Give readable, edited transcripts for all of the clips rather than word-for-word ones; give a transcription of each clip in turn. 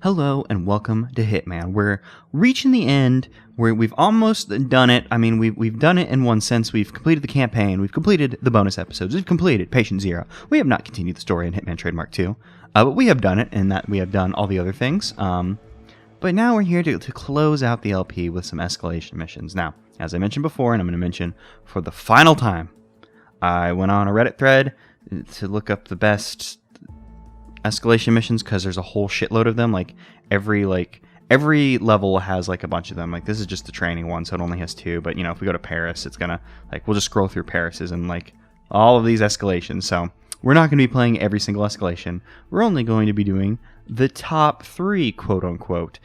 Hello and welcome to Hitman. We're reaching the end where we've almost done it. I mean, we've done it in one sense. We've completed the campaign. We've completed the bonus episodes. We've completed Patient Zero. We have not continued the story in Hitman Trademark 2. But we have done it in that we have done all the other things. But now we're here to close out the LP with some escalation missions. Now, as I mentioned before, and I'm going to mention for the final time, I went on a Reddit thread to look up the best escalation missions because there's a whole shitload of them. Like every level has like a bunch of them. Like this is just the training one, so it only has 2. But you know, if we go to Paris, it's gonna we'll just scroll through Paris's and like all of these escalations. So we're not going to be playing every single escalation. We're only going to be doing the top 3, quote unquote,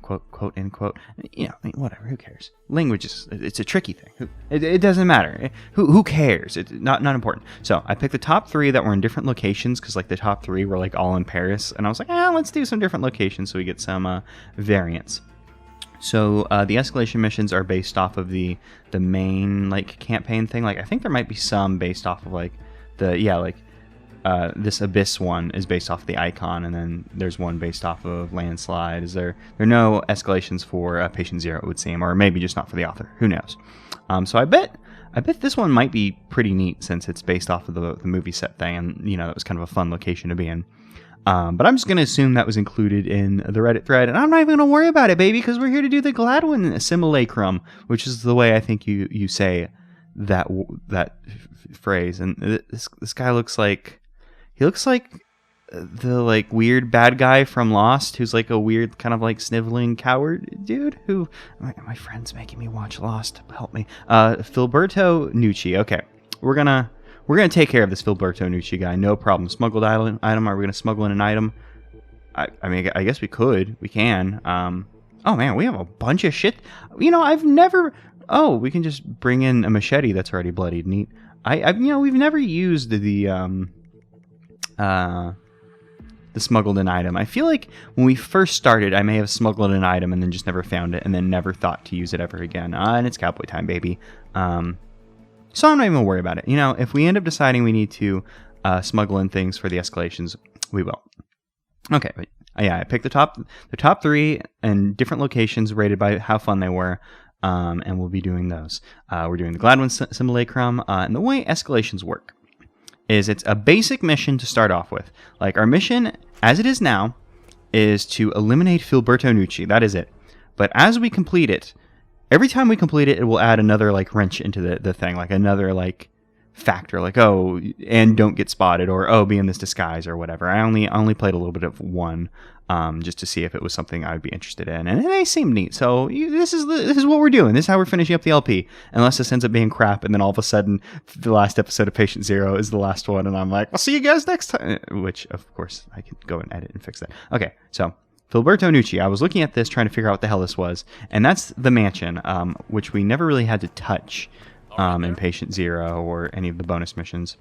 quote unquote. You know, whatever. Who cares? Language it's a tricky thing. It doesn't matter. Who cares? It's not important. So I picked the top 3 that were in different locations because like the top 3 were like all in Paris, and I was like, let's do some different locations so we get some variants. So the escalation missions are based off of the main like campaign thing. Like I think there might be some based off of like this Abyss one is based off the Icon, and then there's one based off of Landslide. There are no escalations for Patient Zero, it would seem, or maybe just not for the author. Who knows? So I bet this one might be pretty neat since it's based off of the movie set thing, and you know that was kind of a fun location to be in. But I'm just going to assume that was included in the Reddit thread, and I'm not even going to worry about it, baby, because we're here to do the Gladwyn Simulacrum, which is the way I think you say that phrase. And this guy looks like the like weird bad guy from Lost, who's like a weird kind of like sniveling coward dude. Who my friend's making me watch Lost. Help me, Filberto Nucci. Okay, we're gonna take care of this Filberto Nucci guy. No problem. Smuggled item. Are we gonna smuggle in an item? I mean, I guess we can. Oh man, we have a bunch of shit. You know, I've never. Oh, we can just bring in a machete that's already bloodied. Neat. We've never used the smuggled in item. I feel like when we first started, I may have smuggled an item and then just never found it and then never thought to use it ever again. And it's cowboy time, baby. So I'm not even gonna worry about it. You know, if we end up deciding we need to smuggle in things for the escalations, we will. Okay, but I picked the top 3 and different locations rated by how fun they were. And we'll be doing those. We're doing the Gladwyn Simulacrum, and the way escalations work is it's a basic mission to start off with. Like our mission, as it is now, is to eliminate Filberto Nucci. That is it. But as we complete it, every time we complete it, it will add another like wrench into the thing, like another like factor, like and don't get spotted, or be in this disguise or whatever. I only played a little bit of one. Just to see if it was something I would be interested in, and they seem neat. So this is what we're doing. This is how we're finishing up the LP. Unless this ends up being crap, and then all of a sudden the last episode of Patient Zero is the last one, and I'm like, I'll see you guys next time. Which of course I can go and edit and fix that. Okay, so Filberto Nucci. I was looking at this trying to figure out what the hell this was, and that's the mansion, which we never really had to touch in Patient Zero or any of the bonus missions.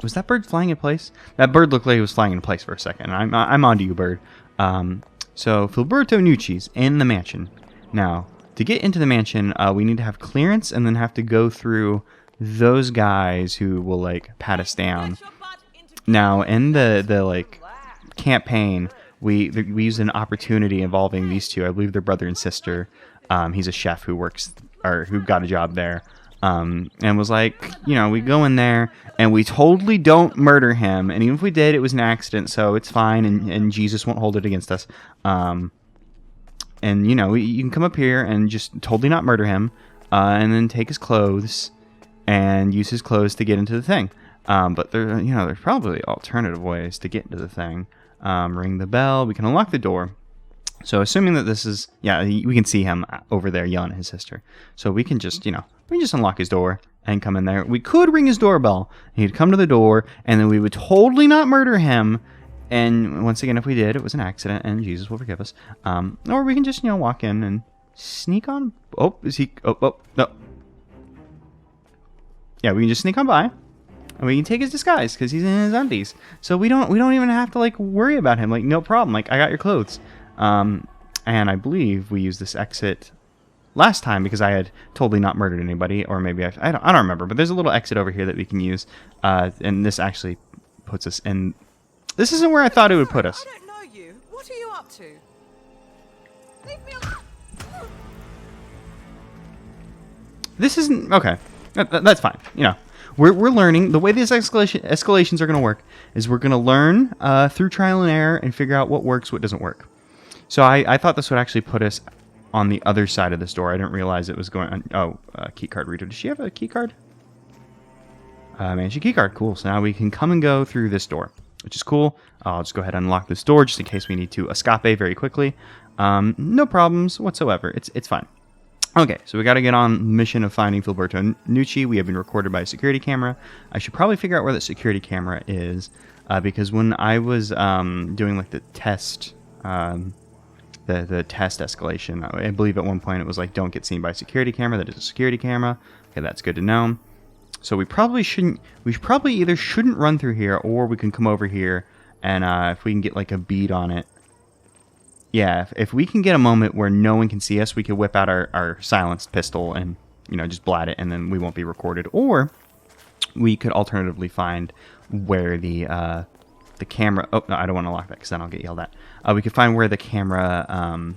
Was that bird flying in place? That bird looked like it was flying in place for a second. I'm onto you, bird. So Filberto Nucci's in the mansion. Now, to get into the mansion, we need to have clearance and then have to go through those guys who will like pat us down. Now, in the like campaign, we use an opportunity involving these two. I believe they're brother and sister. He's a chef who got a job there. And was like, you know, we go in there and we totally don't murder him. And even if we did, it was an accident, so it's fine. And Jesus won't hold it against us. And, you know, you can come up here and just totally not murder him. And then take his clothes and use his clothes to get into the thing. But there's probably alternative ways to get into the thing. Ring the bell. We can unlock the door. So assuming that this is, we can see him over there yelling at his sister. So we can just, unlock his door and come in there. We could ring his doorbell. He'd come to the door, and then we would totally not murder him. And once again, if we did, it was an accident, and Jesus will forgive us. Or we can just, walk in and sneak on. Oh, is he? Oh, no. Yeah, we can just sneak on by. And we can take his disguise because he's in his undies. So we don't even have to like worry about him. Like, no problem. Like, I got your clothes. And I believe we used this exit last time because I had totally not murdered anybody, or maybe I don't remember. But there's a little exit over here that we can use, and this actually puts us in. This isn't where I thought it would put us. I don't know you. What are you up to. Leave me alone. This isn't okay. That's fine. You know, we're learning. The way these escalations are going to work is we're going to learn through trial and error and figure out what works, what doesn't work. So I thought this would actually put us on the other side of this door. I didn't realize it was going on. Oh, key card reader. Does she have a key card? Mansion key card. Cool. So now we can come and go through this door, which is cool. I'll just go ahead and unlock this door just in case we need to escape very quickly. No problems whatsoever. It's fine. Okay, so we got to get on the mission of finding Filiberto Nucci. We have been recorded by a security camera. I should probably figure out where the security camera is, because when I was doing like the test, the test escalation, I believe at one point it was like, don't get seen by a security camera. That is a security camera. Okay, that's good to know. So we probably shouldn't. We probably either shouldn't run through here, or we can come over here, and if we can get like a bead on it. Yeah, if we can get a moment where no one can see us, we could whip out our silenced pistol and, you know, just blat it, and then we won't be recorded. Or we could alternatively find where the camera... Oh, no, I don't want to lock that because then I'll get yelled at. We could find where the camera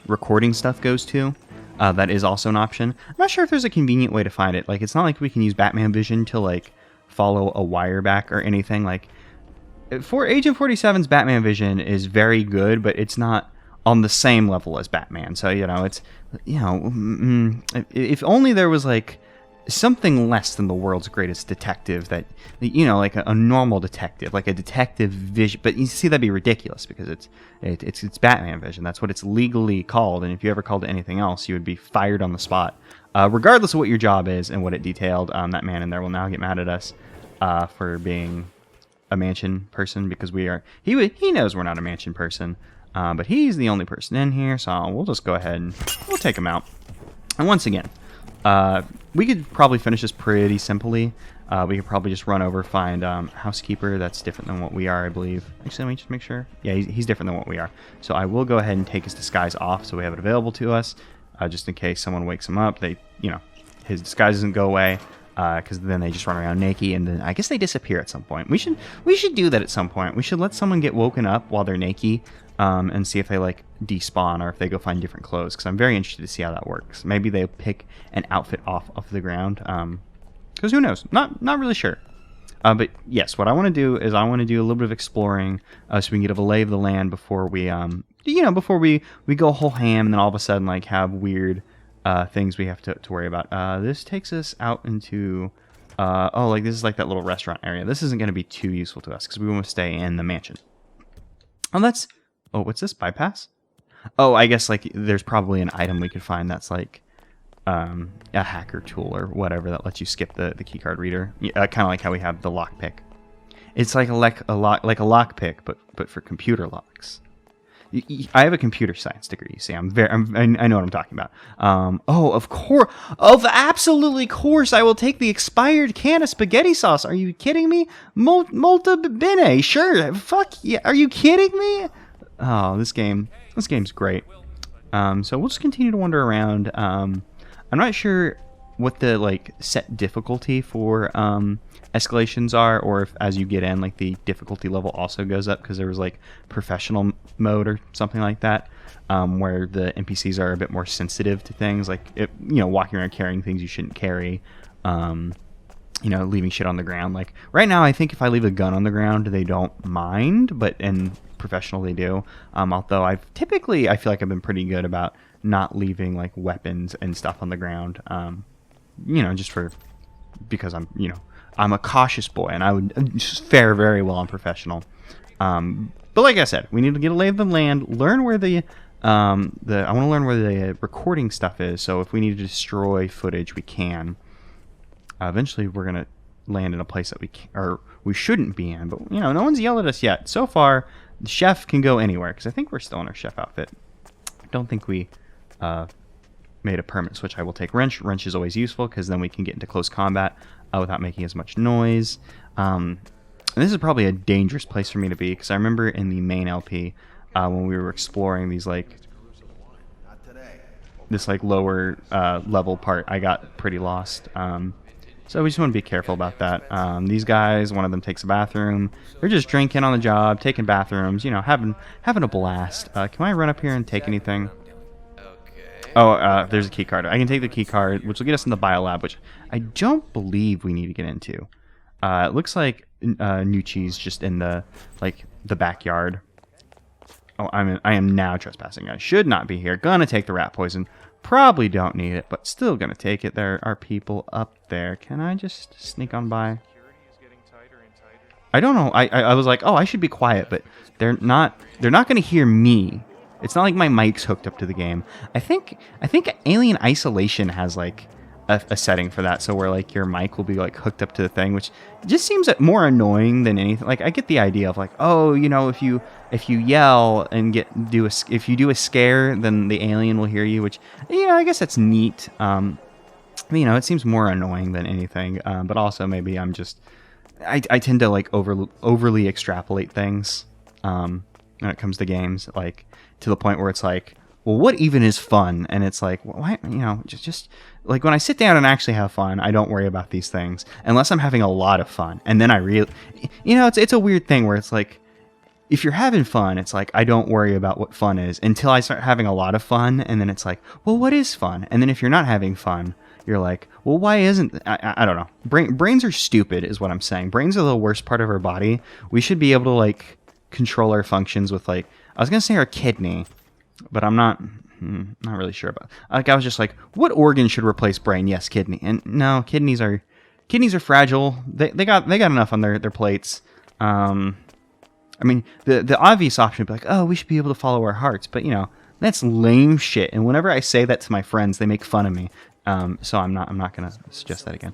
recording stuff goes to. That is also an option. I'm not sure if there's a convenient way to find it. Like, it's not like we can use Batman Vision to, like, follow a wire back or anything. Like... For Agent 47's Batman Vision is very good, but it's not on the same level as Batman. So, you know, it's, you know, if only there was, like, something less than the world's greatest detective that, you know, like a normal detective, like a detective vision. But you see, that'd be ridiculous because it's Batman Vision. That's what it's legally called. And if you ever called it anything else, you would be fired on the spot. Regardless of what your job is and what it detailed, that man in there will now get mad at us for being... a mansion person, because he knows we're not a mansion person, but he's the only person in here, so we'll just go ahead and we'll take him out. And once again, we could probably finish this pretty simply. We could probably just run over, find housekeeper. That's different than what we are, I believe. Actually, let me just make sure. Yeah, he's different than what we are. So I will go ahead and take his disguise off so we have it available to us, just in case someone wakes him up. His disguise doesn't go away. Because then they just run around naked, and then I guess they disappear at some point. We should do that at some point. We should let someone get woken up while they're naked, and see if they like despawn or if they go find different clothes. Because I'm very interested to see how that works. Maybe they pick an outfit off of the ground. Because who knows? Not really sure. But yes, what I want to do is I want to do a little bit of exploring, so we can get a lay of the land before we before we go whole ham, and then all of a sudden like have weird. Things we have to worry about. This takes us out into... like this is like that little restaurant area. This isn't going to be too useful to us because we want to stay in the mansion. Oh, what's this? Bypass? Oh, I guess like there's probably an item we could find that's like a hacker tool or whatever that lets you skip the keycard reader. Kind of like how we have the lockpick. It's like a lockpick, but for computer locks. I have a computer science degree. You see, I know what I'm talking about. Absolutely course, I will take the expired can of spaghetti sauce. Are you kidding me? Molto bene, sure. Fuck yeah, are you kidding me? Oh, this game's great. So we'll just continue to wander around. I'm not sure what the like set difficulty for escalations are, or if as you get in like the difficulty level also goes up, because there was like professional mode or something like that, where the NPCs are a bit more sensitive to things like walking around carrying things you shouldn't carry, leaving shit on the ground. Like right now I think if I leave a gun on the ground they don't mind, but in professional they do. Although I feel like I've been pretty good about not leaving like weapons and stuff on the ground, because I'm a cautious boy, and I would just fare very well on professional. But like I said, we need to get a lay of the land, learn where I want to learn where the recording stuff is. So if we need to destroy footage, we can. Eventually, we're gonna land in a place that we shouldn't be in. But no one's yelled at us yet. So far, the chef can go anywhere because I think we're still in our chef outfit. I don't think we made a permanent switch. I will take wrench. Wrench is always useful because then we can get into close combat without making as much noise. And this is probably a dangerous place for me to be because I remember in the main LP when we were exploring these this lower level part, I got pretty lost. So we just want to be careful about that. These guys, one of them takes a bathroom. They're just drinking on the job, taking bathrooms, you know, having a blast. Can I run up here and take anything? Oh, there's a key card. I can take the key card, which will get us in the biolab, which I don't believe we need to get into. It looks like Nucci's just in the backyard. Oh, I am now trespassing. I should not be here. Gonna take the rat poison. Probably don't need it, but still gonna take it. There are people up there. Can I just sneak on by? I don't know. I was like, oh, I should be quiet, but they're not gonna hear me. It's not like my mic's hooked up to the game. I think Alien Isolation has like a setting for that, so where like your mic will be like hooked up to the thing, which just seems more annoying than anything. Like I get the idea of like, oh, you know, if you yell and if you do a scare, then the alien will hear you, which, you know, I guess that's neat. You know, it seems more annoying than anything, but also maybe I tend to like overly extrapolate things when it comes to games, like to the point where it's like, well, what even is fun? And it's like, well, why, you know, just like when I sit down and actually have fun, I don't worry about these things unless I'm having a lot of fun. And then I really, you know, it's a weird thing where it's like, if you're having fun, it's like, I don't worry about what fun is until I start having a lot of fun. And then it's like, well, what is fun? And then if you're not having fun, you're like, well, why isn't, I don't know. Brains are stupid is what I'm saying. Brains are the worst part of our body. We should be able to like control our functions with like, I was going to say our kidney, but I'm not really sure about it. Like I was just like, what organ should replace brain? Yes, kidney. And no, kidneys are fragile. They got enough on their plates. I mean, the obvious option would be like, oh, we should be able to follow our hearts, but you know, that's lame shit. And whenever I say that to my friends, they make fun of me. So I'm not gonna suggest that again.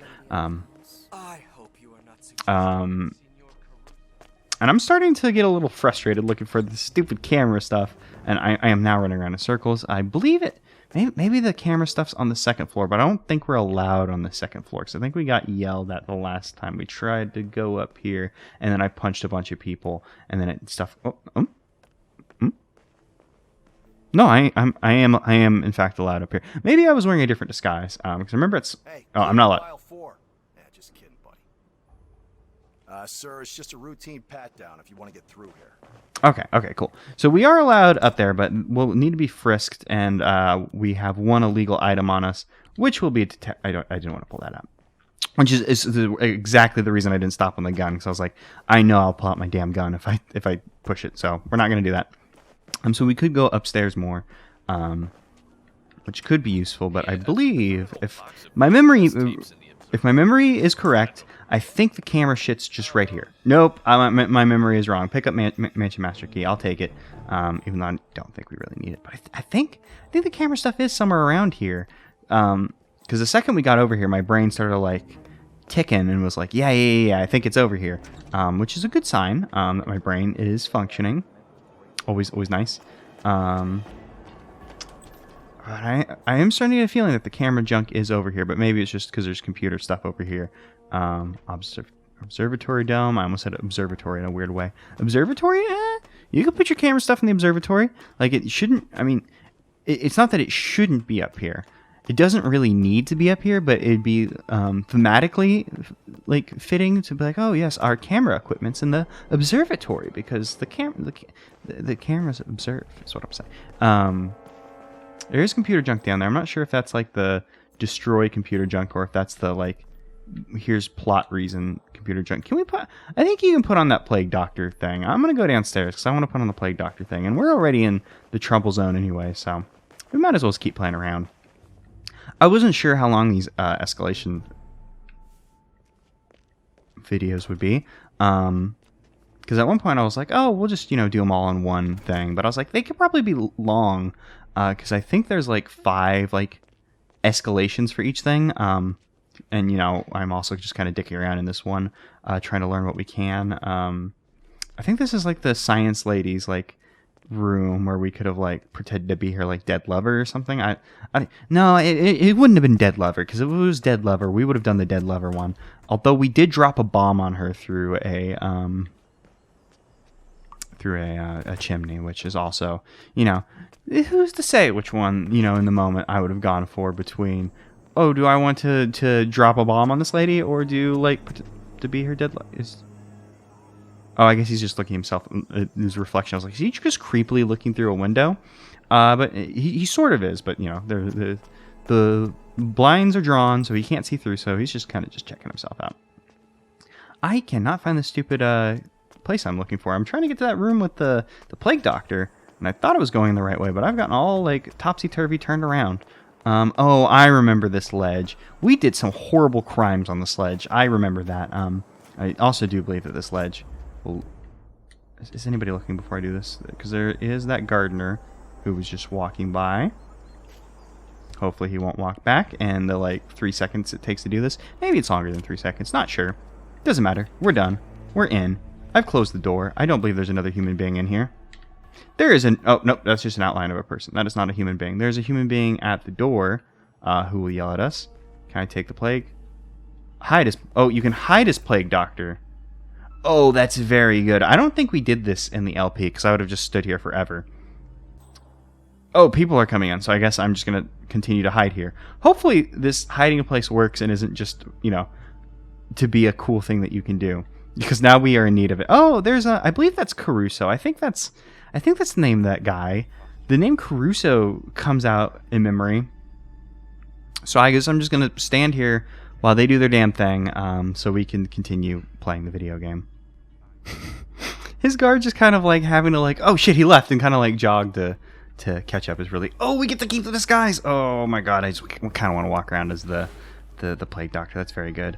And I'm starting to get a little frustrated looking for the stupid camera stuff, and I am now running around in circles. I believe it. Maybe the camera stuff's on the second floor, but I don't think we're allowed on the second floor, because I think we got yelled at the last time we tried to go up here, and then I punched a bunch of people, and then No, I am in fact allowed up here. Maybe I was wearing a different disguise, because remember it's. Oh, I'm not allowed. Just kidding, buddy. Sir, it's just a routine pat down if you want to get through here. Okay, cool. So we are allowed up there, but we'll need to be frisked, and we have one illegal item on us, which will be I didn't want to pull that out. Which is exactly the reason I didn't stop on the gun, because I was like, I know I'll pull out my damn gun if I push it, so we're not going to do that. So we could go upstairs more, which could be useful, but I believe if my memory is correct, I think the camera shit's just right here. Nope, my memory is wrong. Pick up Mansion Master Key. I'll take it, even though I don't think we really need it. But I think the camera stuff is somewhere around here, because the second we got over here, my brain started like ticking and was like, yeah, I think it's over here, which is a good sign that my brain is functioning. Always nice. But I am starting to get a feeling that the camera junk is over here, but maybe it's just because there's computer stuff over here. Observatory dome. I almost said observatory in a weird way. Observatory? You can put your camera stuff in the observatory. Like, it shouldn't, I mean, it's not that it shouldn't be up here. It doesn't really need to be up here, but it'd be thematically like fitting to be like, oh yes, our camera equipment's in the observatory because the cameras observe. Is what I'm saying. There is computer junk down there. I'm not sure if that's like the destroy computer junk or if that's the like here's plot reason computer junk. Can we put? I think you can put on that plague doctor thing. I'm gonna go downstairs because I want to put on the plague doctor thing, and we're already in the trouble zone anyway, so we might as well just keep playing around. I wasn't sure how long these escalation videos would be, because at one point I was like, oh, we'll just, do them all on one thing, but I was like, they could probably be long, because I think there's like 5 like escalations for each thing, and I'm also just kind of dicking around in this one, trying to learn what we can. I think this is like the science ladies like room where we could have like pretended to be her like dead lover or something. No, it wouldn't have been dead lover, because if it was dead lover, we would have done the dead lover one. Although we did drop a bomb on her through a chimney, which is also, who's to say which one, in the moment I would have gone for between Oh, do I want to drop a bomb on this lady, or do like to be her dead? Oh, I guess he's just looking himself in his reflection. I was like, is he just creepily looking through a window? But he sort of is. But you know, the blinds are drawn, so he can't see through. So he's just kind of just checking himself out. I cannot find the stupid place I'm looking for. I'm trying to get to that room with the plague doctor, and I thought it was going the right way, but I've gotten all like topsy-turvy turned around. Oh, I remember this ledge. We did some horrible crimes on this ledge. I remember that. I also do believe that this ledge will... Is anybody looking before I do this? Because there is that gardener who was just walking by. Hopefully he won't walk back, and the like 3 seconds it takes to do this. Maybe it's longer than 3 seconds. Not sure. Doesn't matter. We're done. We're in. I've closed the door. I don't believe there's another human being in here. There is an... Oh, nope. That's just an outline of a person. That is not a human being. There's a human being at the door who will yell at us. Can I take the plague? Hide as... Oh, you can hide as plague doctor. Oh, that's very good. I don't think we did this in the LP because I would have just stood here forever. Oh, people are coming in, so I guess I'm just going to continue to hide here. Hopefully this hiding in place works and isn't just, you know, to be a cool thing that you can do. Because now we are in need of it. Oh, there's a... I believe that's Caruso. I think that's the name of that guy. The name Caruso comes out in memory. So I guess I'm just going to stand here while they do their damn thing so we can continue playing the video game. His guard just kind of like having to like, oh shit, he left, and kind of like jog to catch up is really... Oh, we get to keep the disguise! Oh my god, I just kind of want to walk around as the plague doctor. That's very good.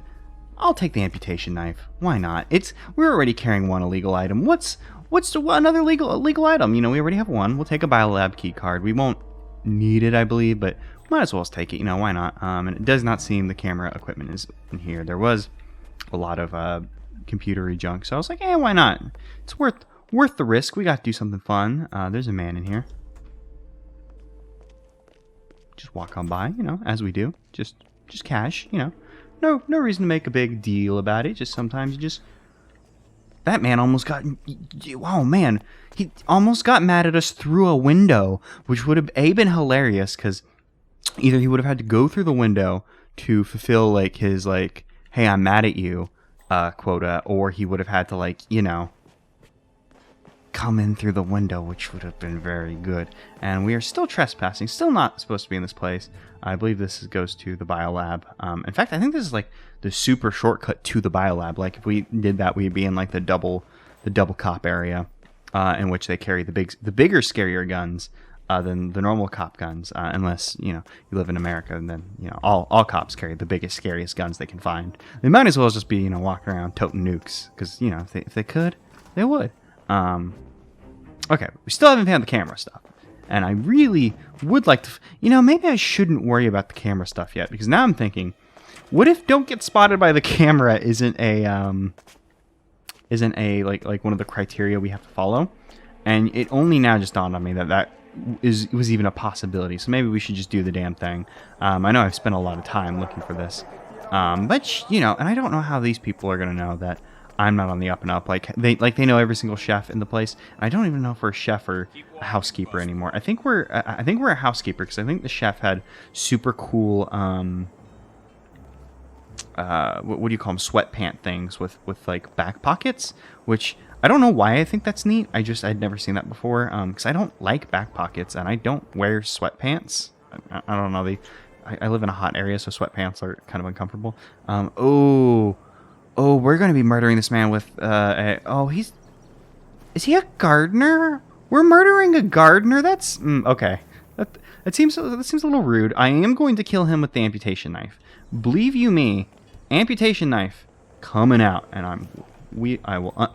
I'll take the amputation knife. Why not? We're already carrying one illegal item. What's another illegal item? You know, we already have one. We'll take a biolab key card. We won't need it, I believe, but might as well just take it. You know, why not? And it does not seem the camera equipment is in here. There was a lot of computery junk, so I was like, why not? It's worth the risk. We got to do something fun. There's a man in here. Just walk on by, you know, as we do. Just cash, you know. No reason to make a big deal about it. Just sometimes you just... That man almost got... Oh, man. He almost got mad at us through a window, which would have, been hilarious, because either he would have had to go through the window to fulfill, like, his, like, hey, I'm mad at you quota, or he would have had to, like, you know, come in through the window, which would have been very good. And we are still trespassing, still not supposed to be in this place. I believe this goes to the biolab. In fact, I think this is like the super shortcut to the biolab. Like if we did that, we'd be in like the double cop area, in which they carry the bigger, scarier guns than the normal cop guns. Unless you know you live in America, and then you know all cops carry the biggest, scariest guns they can find. They might as well just be walking around toting nukes, because you know if they could, they would. Okay, we still haven't found the camera stuff. And I really would like to... maybe I shouldn't worry about the camera stuff yet. Because now I'm thinking, what if don't get spotted by the camera isn't a like one of the criteria we have to follow? And it only now just dawned on me that was even a possibility. So maybe we should just do the damn thing. I know I've spent a lot of time looking for this. But, and I don't know how these people are going to know that I'm not on the up and up. Like they know every single chef in the place. I don't even know if we're a chef or a housekeeper anymore. I think we're a housekeeper, because I think the chef had super cool what do you call them, sweatpant things with like back pockets, which I don't know why I think that's neat. I'd never seen that before, because I don't like back pockets and I don't wear sweatpants. I don't know, I live in a hot area, so sweatpants are kind of uncomfortable. Oh, we're going to be murdering this man with, is he a gardener? We're murdering a gardener? That's, okay. That seems a little rude. I am going to kill him with the amputation knife. Believe you me, amputation knife coming out, and I was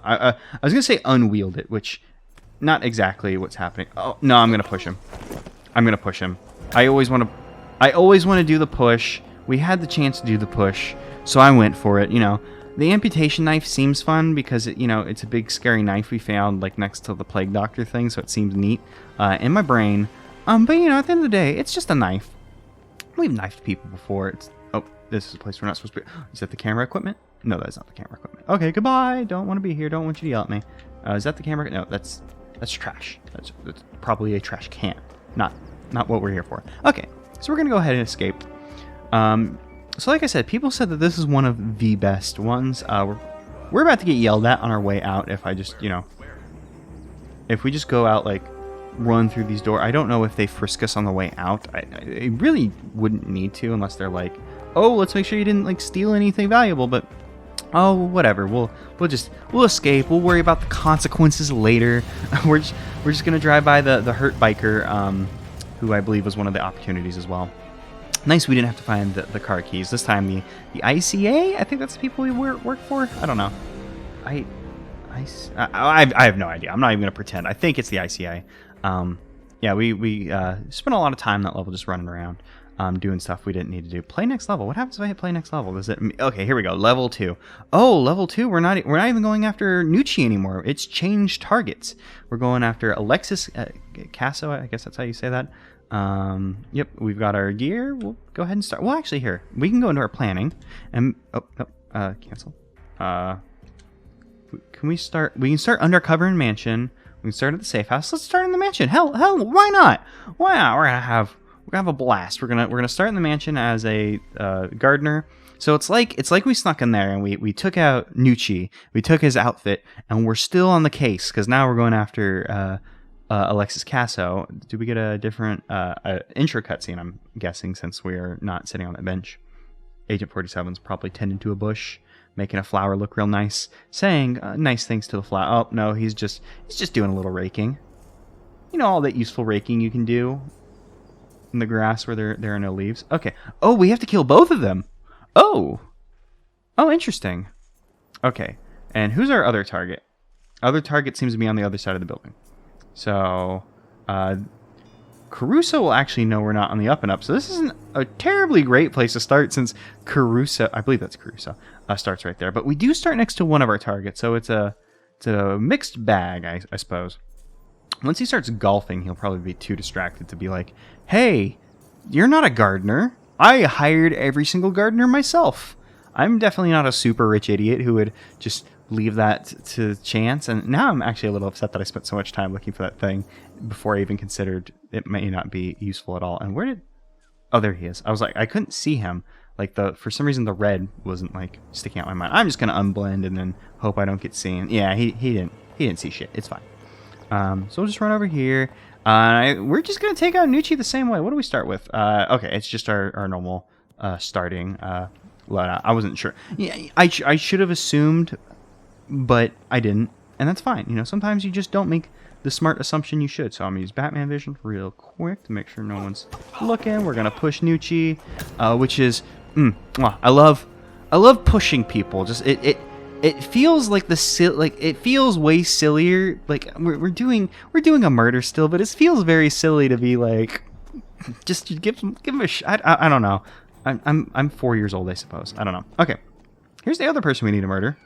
going to say unwield it, which, not exactly what's happening. Oh, no, I'm going to push him. I always want to do the push. We had the chance to do the push, so I went for it, The amputation knife seems fun because it's a big scary knife we found like next to the plague doctor thing, so it seems neat in my brain. But at the end of the day, it's just a knife. We've knifed people before. This is a place we're not supposed to be. Is that the camera equipment? No, that's not the camera equipment. Okay, goodbye. Don't want to be here. Don't want you to yell at me. Is that the camera? No, that's trash. That's probably a trash can. Not what we're here for. Okay, so we're gonna go ahead and escape. So like I said, people said that this is one of the best ones. We're about to get yelled at on our way out if I just, if we just go out, like, run through these doors. I don't know if they frisk us on the way out. I really wouldn't need to unless they're like, oh, let's make sure you didn't, like, steal anything valuable, but oh, whatever. We'll escape. We'll worry about the consequences later. we're just gonna drive by the hurt biker, who I believe was one of the opportunities as well. Nice, we didn't have to find the car keys. This time the ICA, I think that's the people we work for. I don't know. I have no idea. I'm not even going to pretend. I think it's the ICA. Yeah, we spent a lot of time that level just running around, doing stuff we didn't need to do. Play next level. What happens if I hit play next level? Does it? Okay, here we go. Level 2. Oh, level 2. We're not even going after Nucci anymore. It's changed targets. We're going after Alexis Casso. I guess that's how you say that. Yep, we've got our gear. We'll go ahead and start. Well, actually, here we can go into our planning and cancel. Can we start? We can start undercover in mansion. We can start at the safe house. Let's start in the mansion. Hell, why not? Why not? We're gonna have a blast. We're gonna start in the mansion as a gardener. So it's like we snuck in there and we took out Nucci. We took his outfit and we're still on the case because now we're going after Alexis Casso. Did we get a different intro cutscene? I'm guessing since we are not sitting on that bench. Agent 47's probably tending to a bush, making a flower look real nice, saying nice things to the flower. Oh no, he's just doing a little raking. You know, all that useful raking you can do in the grass where there are no leaves. Okay. Oh, we have to kill both of them. Oh, interesting. Okay, and who's our other target? Other target seems to be on the other side of the building. So, Caruso will actually know we're not on the up and up. So this isn't a terribly great place to start since Caruso, I believe that's Caruso, starts right there. But we do start next to one of our targets, so it's a mixed bag, I suppose. Once he starts golfing, he'll probably be too distracted to be like, hey, you're not a gardener. I hired every single gardener myself. I'm definitely not a super rich idiot who would just leave that to chance. And now I'm actually a little upset that I spent so much time looking for that thing before I even considered it may not be useful at all. And where did... Oh, there he is. I was like, I couldn't see him. Like, for some reason, the red wasn't, like, sticking out my mind. I'm just going to unblend and then hope I don't get seen. Yeah, he didn't see shit. It's fine. So we'll just run over here. We're just going to take out Nucci the same way. What do we start with? Okay, it's just our normal starting loadout. I wasn't sure. Yeah, I should have assumed, but I didn't. And that's fine. You know, sometimes you just don't make the smart assumption you should. So I'm going to use Batman Vision real quick to make sure no one's looking. We're going to push Nucci, which is... I love pushing people. Just it feels like it feels way sillier. Like we're doing a murder still, but it feels very silly to be like, just give him a shot. I don't know. I'm 4 years old, I suppose. I don't know. Okay, here's the other person we need to murder.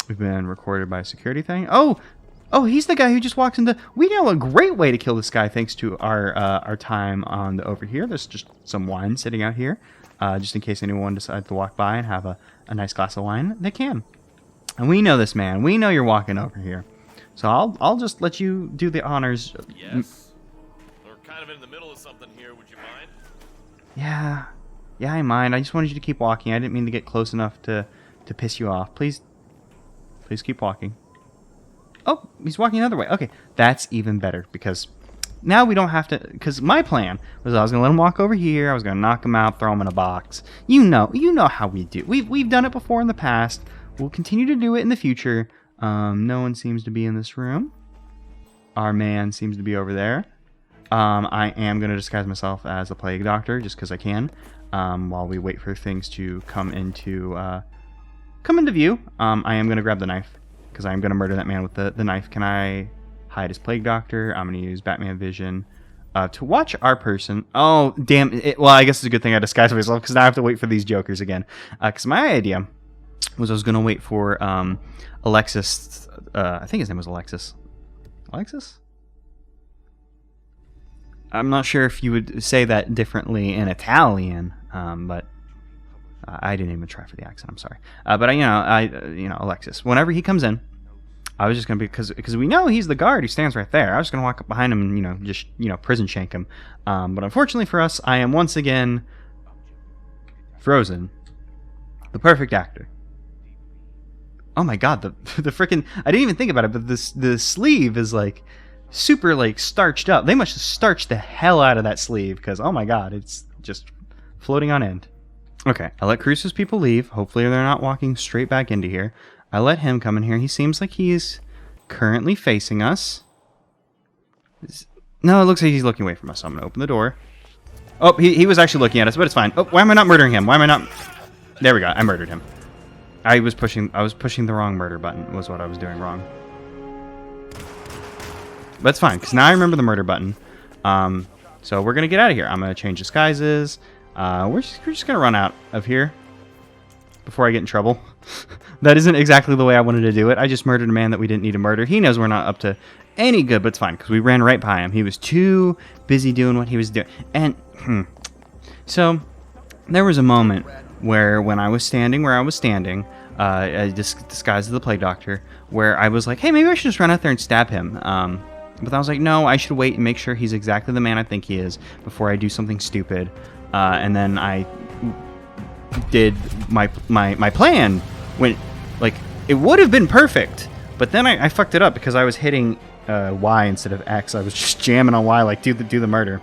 We've been recorded by a security thing. Oh, he's the guy who just walks into... We know a great way to kill this guy thanks to our time on the over here. There's just some wine sitting out here. Just in case anyone decides to walk by and have a nice glass of wine, they can. And we know this man. We know you're walking over here. So I'll just let you do the honors. Yes. We're kind of in the middle of something here. Would you mind? Yeah, I mind. I just wanted you to keep walking. I didn't mean to get close enough to piss you off. Please keep walking. Oh, he's walking the other way. Okay, that's even better because now we don't have to... Because my plan was I was going to let him walk over here. I was going to knock him out, throw him in a box. You know how we do. We've done it before in the past. We'll continue to do it in the future. No one seems to be in this room. Our man seems to be over there. I am going to disguise myself as a plague doctor just because I can. While we wait for things to come into view. I am going to grab the knife because I am going to murder that man with the knife. Can I hide as plague doctor? I'm going to use Batman Vision to watch our person. Oh, damn. Well, I guess it's a good thing I disguised myself because now I have to wait for these jokers again. Because my idea was I was going to wait for Alexis. I think his name was Alexis. Alexis? I'm not sure if you would say that differently in Italian, but I didn't even try for the accent. I'm sorry. But Alexis. Whenever he comes in, I was just gonna be because we know he's the guard who stands right there. I was just gonna walk up behind him and just prison shank him. But unfortunately for us, I am once again Frozen. The perfect actor. Oh my god, the freaking... I didn't even think about it, but the sleeve is like super like starched up. They must have starched the hell out of that sleeve because, oh my god, it's just floating on end. Okay, I let Crusoe's people leave. Hopefully they're not walking straight back into here. I let him come in here. He seems like he's currently facing us. No, it looks like he's looking away from us. So I'm going to open the door. Oh, he was actually looking at us, but it's fine. Oh, why am I not murdering him? Why am I not... There we go. I murdered him. I was pushing the wrong murder button, was what I was doing wrong. But it's fine, because now I remember the murder button. So we're going to get out of here. I'm going to change disguises. We're just going to run out of here before I get in trouble. That isn't exactly the way I wanted to do it. I just murdered a man that we didn't need to murder. He knows we're not up to any good, but it's fine, because we ran right by him. He was too busy doing what he was doing. And, so, there was a moment where when I was standing where I was standing, disguised as the plague doctor, where I was like, hey, maybe I should just run out there and stab him. But I was like, no, I should wait and make sure he's exactly the man I think he is before I do something stupid. And then I did my plan. When, like, it would have been perfect, but then I fucked it up because I was hitting Y instead of X. I was just jamming on Y, like, do the murder.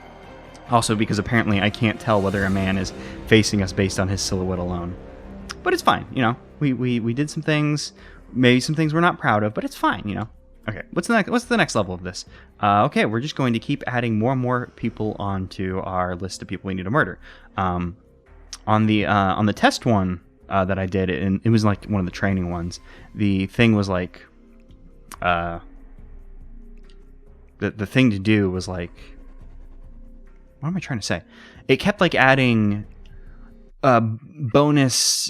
Also because apparently I can't tell whether a man is facing us based on his silhouette alone. But it's fine, you know. We did some things, maybe some things we're not proud of, but it's fine, you know. Okay, what's the next level of this? Okay, we're just going to keep adding more and more people onto our list of people we need to murder. On the test one that I did, and it was like one of the training ones. The thing was like, the thing to do was like, what am I trying to say? It kept like adding bonus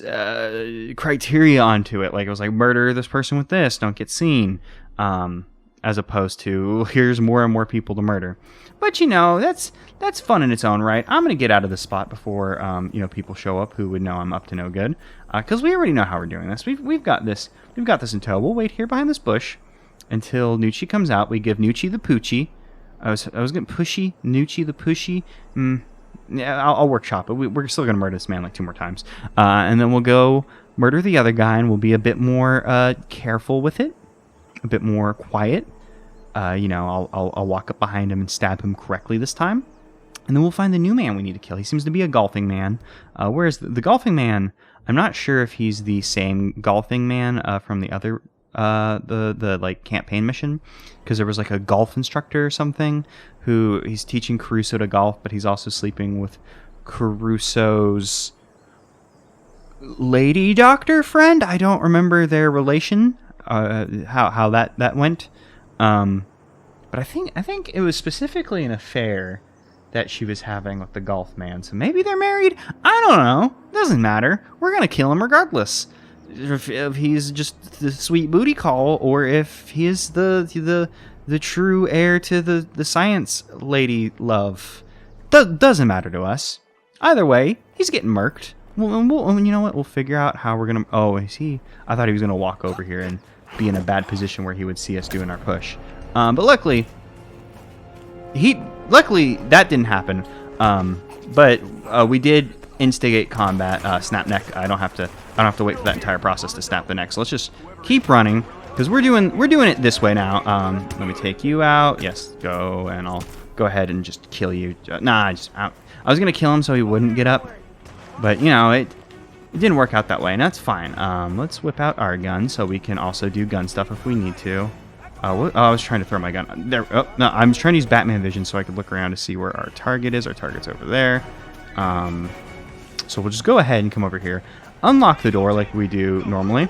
criteria onto it. Like it was like, murder this person with this, don't get seen. As opposed to, here's more and more people to murder. But you know, that's fun in its own right. I'm gonna get out of this spot before you know, people show up who would know I'm up to no good. Because we already know how we're doing this. We've got this in tow. We'll wait here behind this bush until Nucci comes out. We give Nucci the poochie. I was getting pushy. Nucci the pushy. Yeah, I'll workshop it. We're still gonna murder this man like 2 more times, and then we'll go murder the other guy, and we'll be a bit more careful with it, a bit more quiet. You know, I'll walk up behind him and stab him correctly this time, and then we'll find the new man we need to kill. He seems to be a golfing man. Whereas the golfing man, I'm not sure if he's the same golfing man from the other the like campaign mission, because there was like a golf instructor or something who he's teaching Crusoe to golf, but he's also sleeping with Crusoe's lady doctor friend. I don't remember their relation, how that went. But I think it was specifically an affair that she was having with the golf man. So maybe they're married. I don't know. Doesn't matter. We're gonna kill him regardless. If he's just the sweet booty call, or if he is the true heir to the science lady love, doesn't matter to us. Either way, he's getting murked. Well, you know what? We'll figure out how we're gonna. Oh, is he? I thought he was gonna walk over here and be in a bad position where he would see us doing our push. But luckily that didn't happen. But we did instigate combat. Snap neck. I don't have to wait for that entire process to snap the neck. So let's just keep running, because we're doing it this way now. Let me take you out. Yes, go, and I'll go ahead and just kill you. I was gonna kill him so he wouldn't get up, but you know, it didn't work out that way, and that's fine. Let's whip out our gun so we can also do gun stuff if we need to. I was trying to throw my gun there. Oh no, I was trying to use Batman vision so I could look around to see where our target is. Our target's over there. So we'll just go ahead and come over here, unlock the door like we do normally,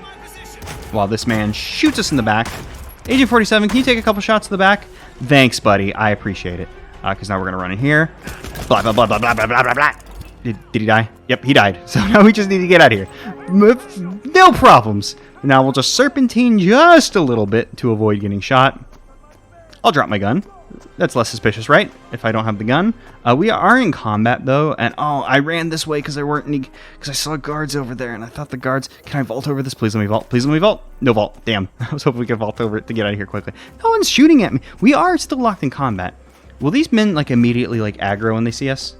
while this man shoots us in the back. Agent 47, can you take a couple shots to the back? Thanks, buddy. I appreciate it. Because now we're going to run in here. Blah, blah, blah, blah, blah, blah, blah, blah, blah. Did he die? Yep, he died. So now we just need to get out of here. No problems. Now we'll just serpentine just a little bit to avoid getting shot. I'll drop my gun. That's less suspicious, right? If I don't have the gun. We are in combat, though, and I ran this way because there weren't any, because I saw guards over there, and I thought the guards, can I vault over this? Please let me vault. Please let me vault. No vault. Damn. I was hoping we could vault over it to get out of here quickly. No one's shooting at me. We are still locked in combat. Will these men, like, immediately, like, aggro when they see us?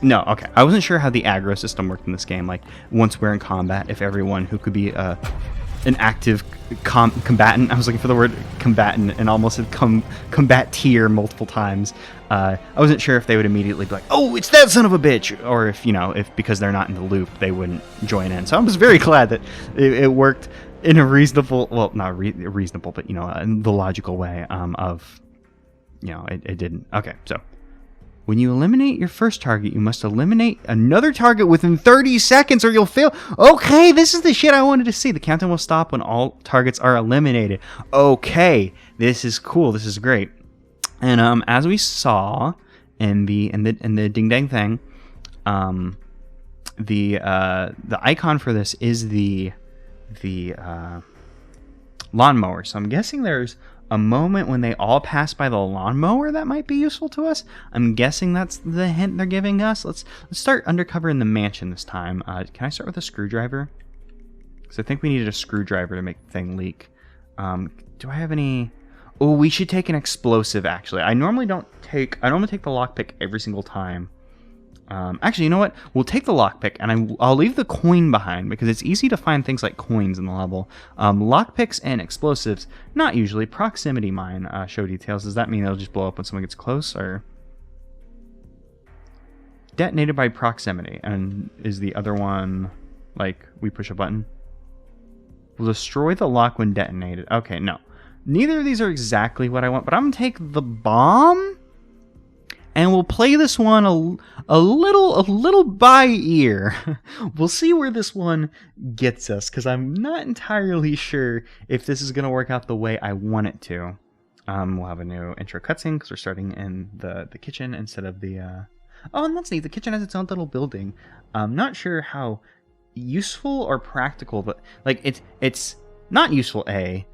No, okay. I wasn't sure how the aggro system worked in this game. Like, once we're in combat, if everyone who could be an active combatant, I was looking for the word combatant and almost said combat-tier multiple times. I wasn't sure if they would immediately be like, oh, it's that son of a bitch, or if, you know, if because they're not in the loop, they wouldn't join in. So I was very glad that it worked in a reasonable, well, not reasonable, but, you know, in the logical way of, you know, it didn't. Okay, so. When you eliminate your first target, you must eliminate another target within 30 seconds or you'll fail. Okay, this is the shit I wanted to see. The countdown will stop when all targets are eliminated. Okay, this is cool. This is great. And as we saw in the ding dang thing, the icon for this is the lawnmower. So I'm guessing there's a moment when they all pass by the lawnmower that might be useful to us. I'm guessing that's the hint they're giving us. Let's start undercover in the mansion this time. Can I start with a screwdriver? Because I think we needed a screwdriver to make the thing leak. Do I have any? Oh, we should take an explosive. Actually, I normally take the lockpick every single time. Actually, you know what? We'll take the lockpick, and I'll leave the coin behind because it's easy to find things like coins in the level. Lockpicks and explosives, not usually. Proximity mine show details. Does that mean it'll just blow up when someone gets close, or detonated by proximity? And is the other one like we push a button? Will destroy the lock when detonated. Okay, no. Neither of these are exactly what I want, but I'm gonna take the bomb. And we'll play this one a little by ear. We'll see where this one gets us, because I'm not entirely sure if this is going to work out the way I want it to. We'll have a new intro cutscene, because we're starting in the kitchen instead of the... Oh, and that's neat. The kitchen has its own little building. I'm not sure how useful or practical, but like it's not useful, and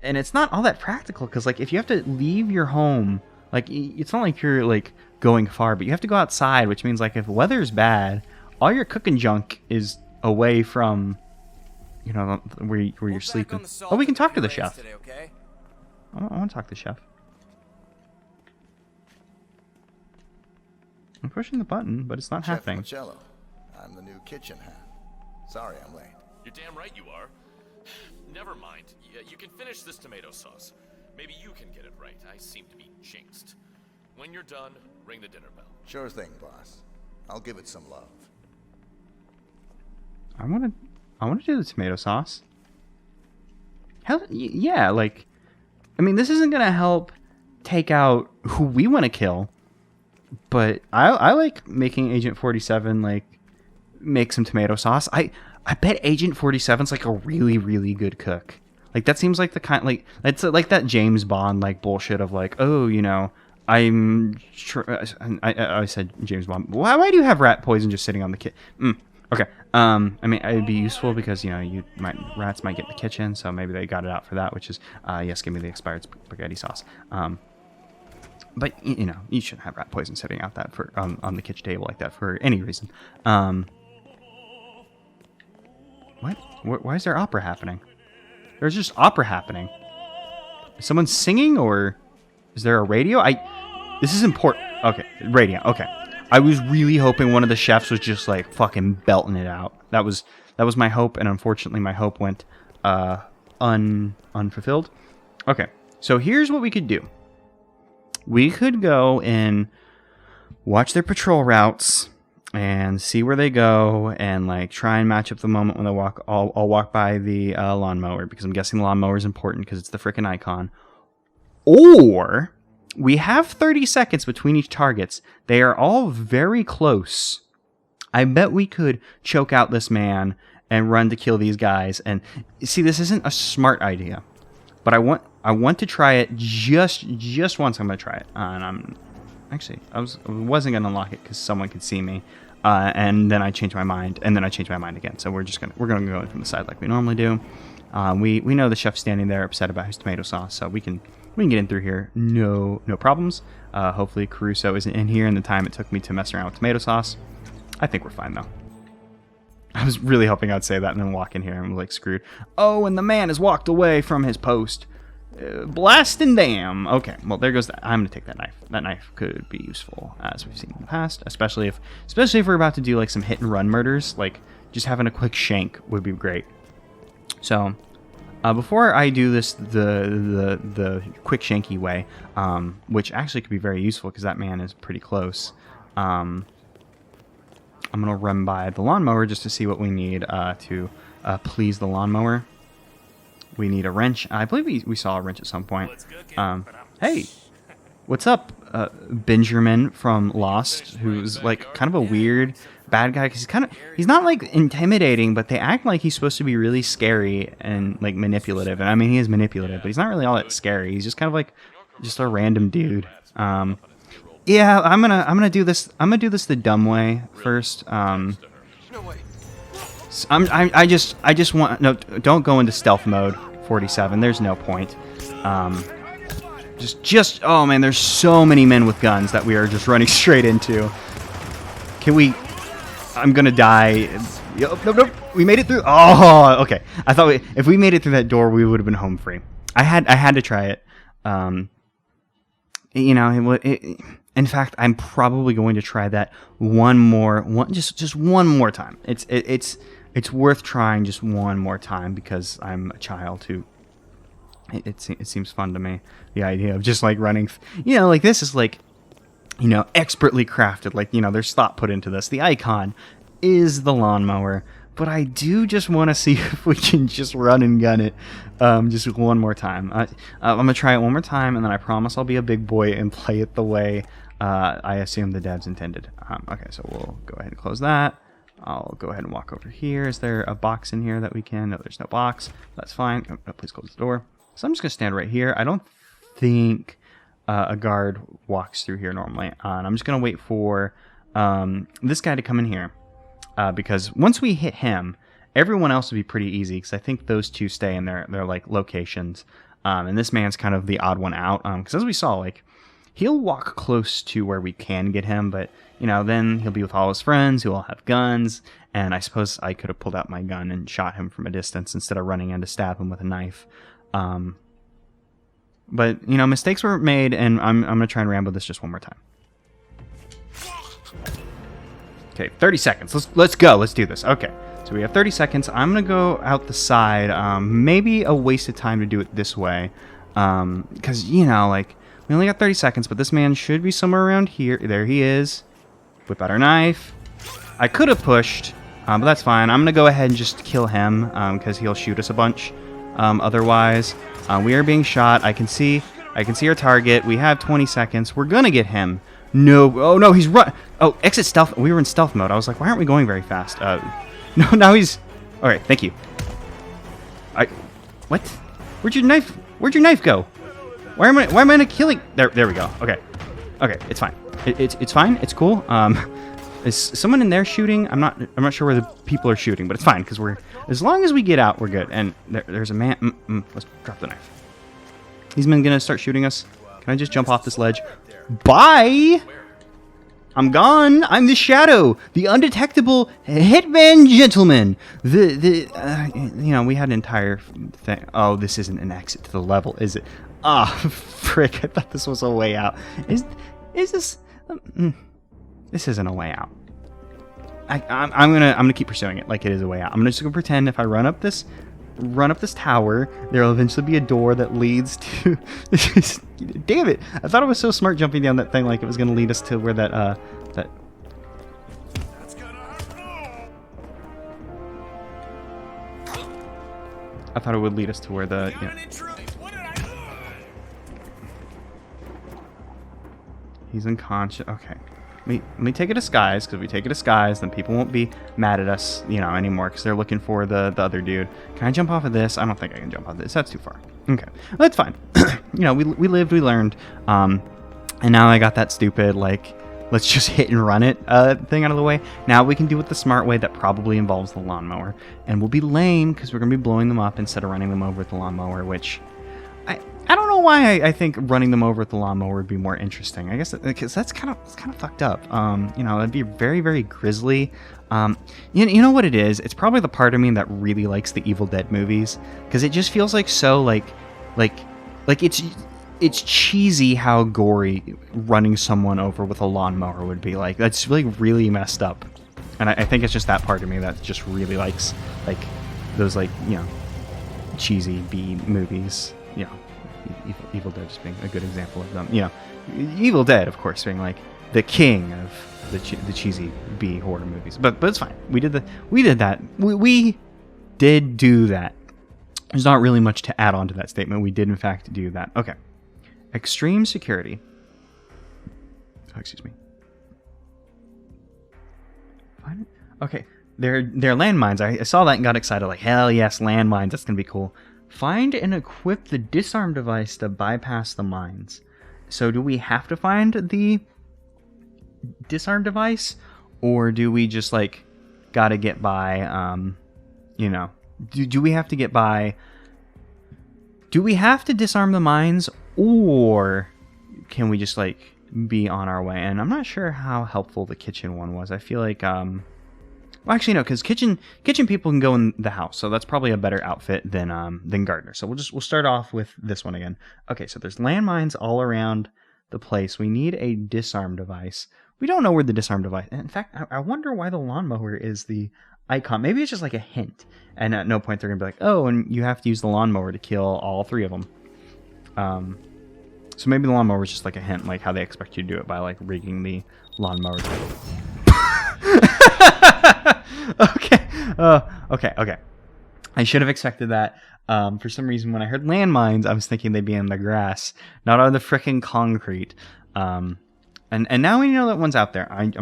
it's not all that practical, because like if you have to leave your home... Like, it's not like you're, like, going far, but you have to go outside, which means, like, if weather's bad, all your cooking junk is away from, you know, where you're sleeping. Oh, we can talk to the chef. Today, okay? I want to talk to the chef. I'm pushing the button, but it's not happening. Marcello. I'm the new kitchen hand. Sorry I'm late. You're damn right you are. Never mind. You can finish this tomato sauce. Maybe you can get it right. I seem to be jinxed. When you're done, ring the dinner bell. Sure thing, boss. I'll give it some love. I want to do the tomato sauce. Hell, yeah, like, I mean, this isn't gonna help take out who we want to kill, but I like making Agent 47 like make some tomato sauce. I bet Agent 47's like a really, really good cook. Like, that seems like the kind, like, it's like that James Bond, like, bullshit of, like, oh, you know, I said James Bond. Why do you have rat poison just sitting on the okay. I mean, it'd be useful because, you know, rats might get in the kitchen, so maybe they got it out for that, which is, yes, give me the expired spaghetti sauce. But, you know, you shouldn't have rat poison sitting out that for on the kitchen table like that for any reason. What? Why is there opera happening? There's just opera happening. Is someone singing, or is there a radio? This is important. Okay, radio. Okay. I was really hoping one of the chefs was just like fucking belting it out. That was my hope, and unfortunately my hope went unfulfilled. Okay. So here's what we could do. We could go and watch their patrol routes and see where they go, and like try and match up the moment when they walk. I'll walk by the lawnmower, because I'm guessing the lawnmower is important because it's the frickin' icon. Or we have 30 seconds between each targets. They are all very close. I bet we could choke out this man and run to kill these guys. And see, this isn't a smart idea, but I want to try it just once. I'm gonna try it, and I wasn't gonna unlock it because someone could see me. And then I changed my mind, and then I changed my mind again. So we're gonna go in from the side like we normally do. We know the chef's standing there upset about his tomato sauce, so we can get in through here, no problems. Hopefully Caruso isn't in here in the time it took me to mess around with tomato sauce. I think we're fine though. I was really hoping I'd say that and then walk in here and I'm like screwed. Oh, and the man has walked away from his post. Blast and damn. Okay, well there goes that. I'm gonna take that knife. That knife could be useful, as we've seen in the past, especially if we're about to do like some hit and run murders. Like just having a quick shank would be great. So before I do this the quick shanky way, which actually could be very useful because that man is pretty close. I'm gonna run by the lawnmower just to see what we need to please the lawnmower. We need a wrench. I believe we saw a wrench at some point. Hey, what's up, Benjamin from Lost, who's like kind of a weird bad guy because he's not like intimidating, but they act like he's supposed to be really scary and like manipulative. And I mean, he is manipulative, but he's not really all that scary. He's just kind of like just a random dude. Yeah, I'm gonna do this. I'm gonna do this the dumb way first. I just want no. Don't go into stealth mode, 47. There's no point. Just oh man, there's so many men with guns that we are just running straight into. Can we? I'm gonna die. Nope. We made it through. Oh, okay. I thought if we made it through that door, we would have been home free. I had to try it. You know, in fact, I'm probably going to try that just one more time. It's worth trying just one more time because I'm a child who. It seems fun to me. The idea of just like running, you know, like this is like, you know, expertly crafted. Like, you know, there's thought put into this. The icon is the lawnmower, but I do just want to see if we can just run and gun it, just one more time. I'm gonna try it one more time, and then I promise I'll be a big boy and play it the way I assume the devs intended. Okay, so we'll go ahead and close that. I'll go ahead and walk over here. Is there a box in here that we can? No, there's no box. That's fine. Oh, please close the door. So I'm just gonna stand right here. I don't think a guard walks through here normally. And I'm just gonna wait for this guy to come in here because once we hit him, everyone else will be pretty easy because I think those two stay in their like locations. And this man's kind of the odd one out because as we saw, like he'll walk close to where we can get him, but you know then he'll be with all his friends who all have guns. And I suppose I could have pulled out my gun and shot him from a distance instead of running in to stab him with a knife. But you know, mistakes were made, and I'm gonna try and ramble this just one more time. Okay, 30 seconds. Let's go. Let's do this. Okay, so we have 30 seconds. I'm gonna go out the side. Maybe a waste of time to do it this way, because you know, like we only got 30 seconds, but this man should be somewhere around here. There he is. Whip out our knife. I could have pushed, but that's fine. I'm gonna go ahead and just kill him, because he'll shoot us a bunch. Otherwise, we are being shot. I can see our target. We have 20 seconds. We're gonna get him. No, oh no, he's run. Oh, exit stealth. We were in stealth mode. I was like, why aren't we going very fast? No, now he's. All right, thank you. What? Where'd your knife go? Why am I not killing? There we go. Okay, it's fine. It's fine. It's cool. Is someone in there shooting? I'm not sure where the people are shooting, but it's fine because as long as we get out, we're good. And there's a man. Let's drop the knife. These men gonna start shooting us. Can I just jump off this ledge? Bye. I'm gone. I'm the Shadow, the undetectable Hitman gentleman. You know, we had an entire thing. Oh, this isn't an exit to the level, is it? Ah, frick! I thought this was a way out. Is this? This isn't a way out. I'm gonna keep pursuing it like it is a way out. I'm just gonna pretend if I run up this tower, there'll eventually be a door that leads to. Damn it! I thought it was so smart jumping down that thing, like it was gonna lead us to where that. I thought it would lead us to where the. You know, he's unconscious. Okay. Let me take a disguise, because if we take a disguise, then people won't be mad at us, you know, anymore, because they're looking for the other dude. Can I jump off of this? I don't think I can jump off this. That's too far. Okay. Well, that's fine. You know, we lived, we learned. And now I got that stupid, like, let's just hit and run it thing out of the way. Now we can do it the smart way that probably involves the lawnmower. And we'll be lame, because we're going to be blowing them up instead of running them over with the lawnmower, which... I don't know why I think running them over with the lawnmower would be more interesting. I guess because that's kind of fucked up. You know, it'd be very, very grisly. You know what it is? It's probably the part of me that really likes the Evil Dead movies because it just feels like so like like it's cheesy how gory running someone over with a lawnmower would be. Like, that's really messed up. And I think it's just that part of me that just really likes, like, those, like, you know, cheesy B movies. You know, Evil Dead just being a good example of them. You know, Evil Dead, of course, being, like, the king of the cheesy B horror movies. But it's fine. We did that. We did do that. There's not really much to add on to that statement. We did, in fact, do that. Okay. Extreme security. Oh, excuse me. Find it? Okay. They're landmines. I saw that and got excited. Like, hell yes, landmines. That's going to be cool. Find and equip the disarm device to bypass the mines. So do we have to find the disarm device? Or do we just, like, got to get by, you know... Do we have to get by... Do we have to disarm the mines, or can we just, like, be on our way? And I'm not sure how helpful the kitchen one was. I feel like, well, actually, no, because kitchen people can go in the house, so that's probably a better outfit than gardener. So we'll start off with this one again. Okay, so there's landmines all around the place. We need a disarm device. We don't know where the disarm device... In fact, I wonder why the lawnmower is the icon. Maybe it's just like a hint, and at no point they're gonna be like, oh, and you have to use the lawnmower to kill all three of them. So maybe the lawnmower is just like a hint, like how they expect you to do it by, like, rigging the lawnmower. Okay. I should have expected that. For some reason, when I heard landmines, I was thinking they'd be in the grass, not on the frickin' concrete. And now we know that one's out there. I'm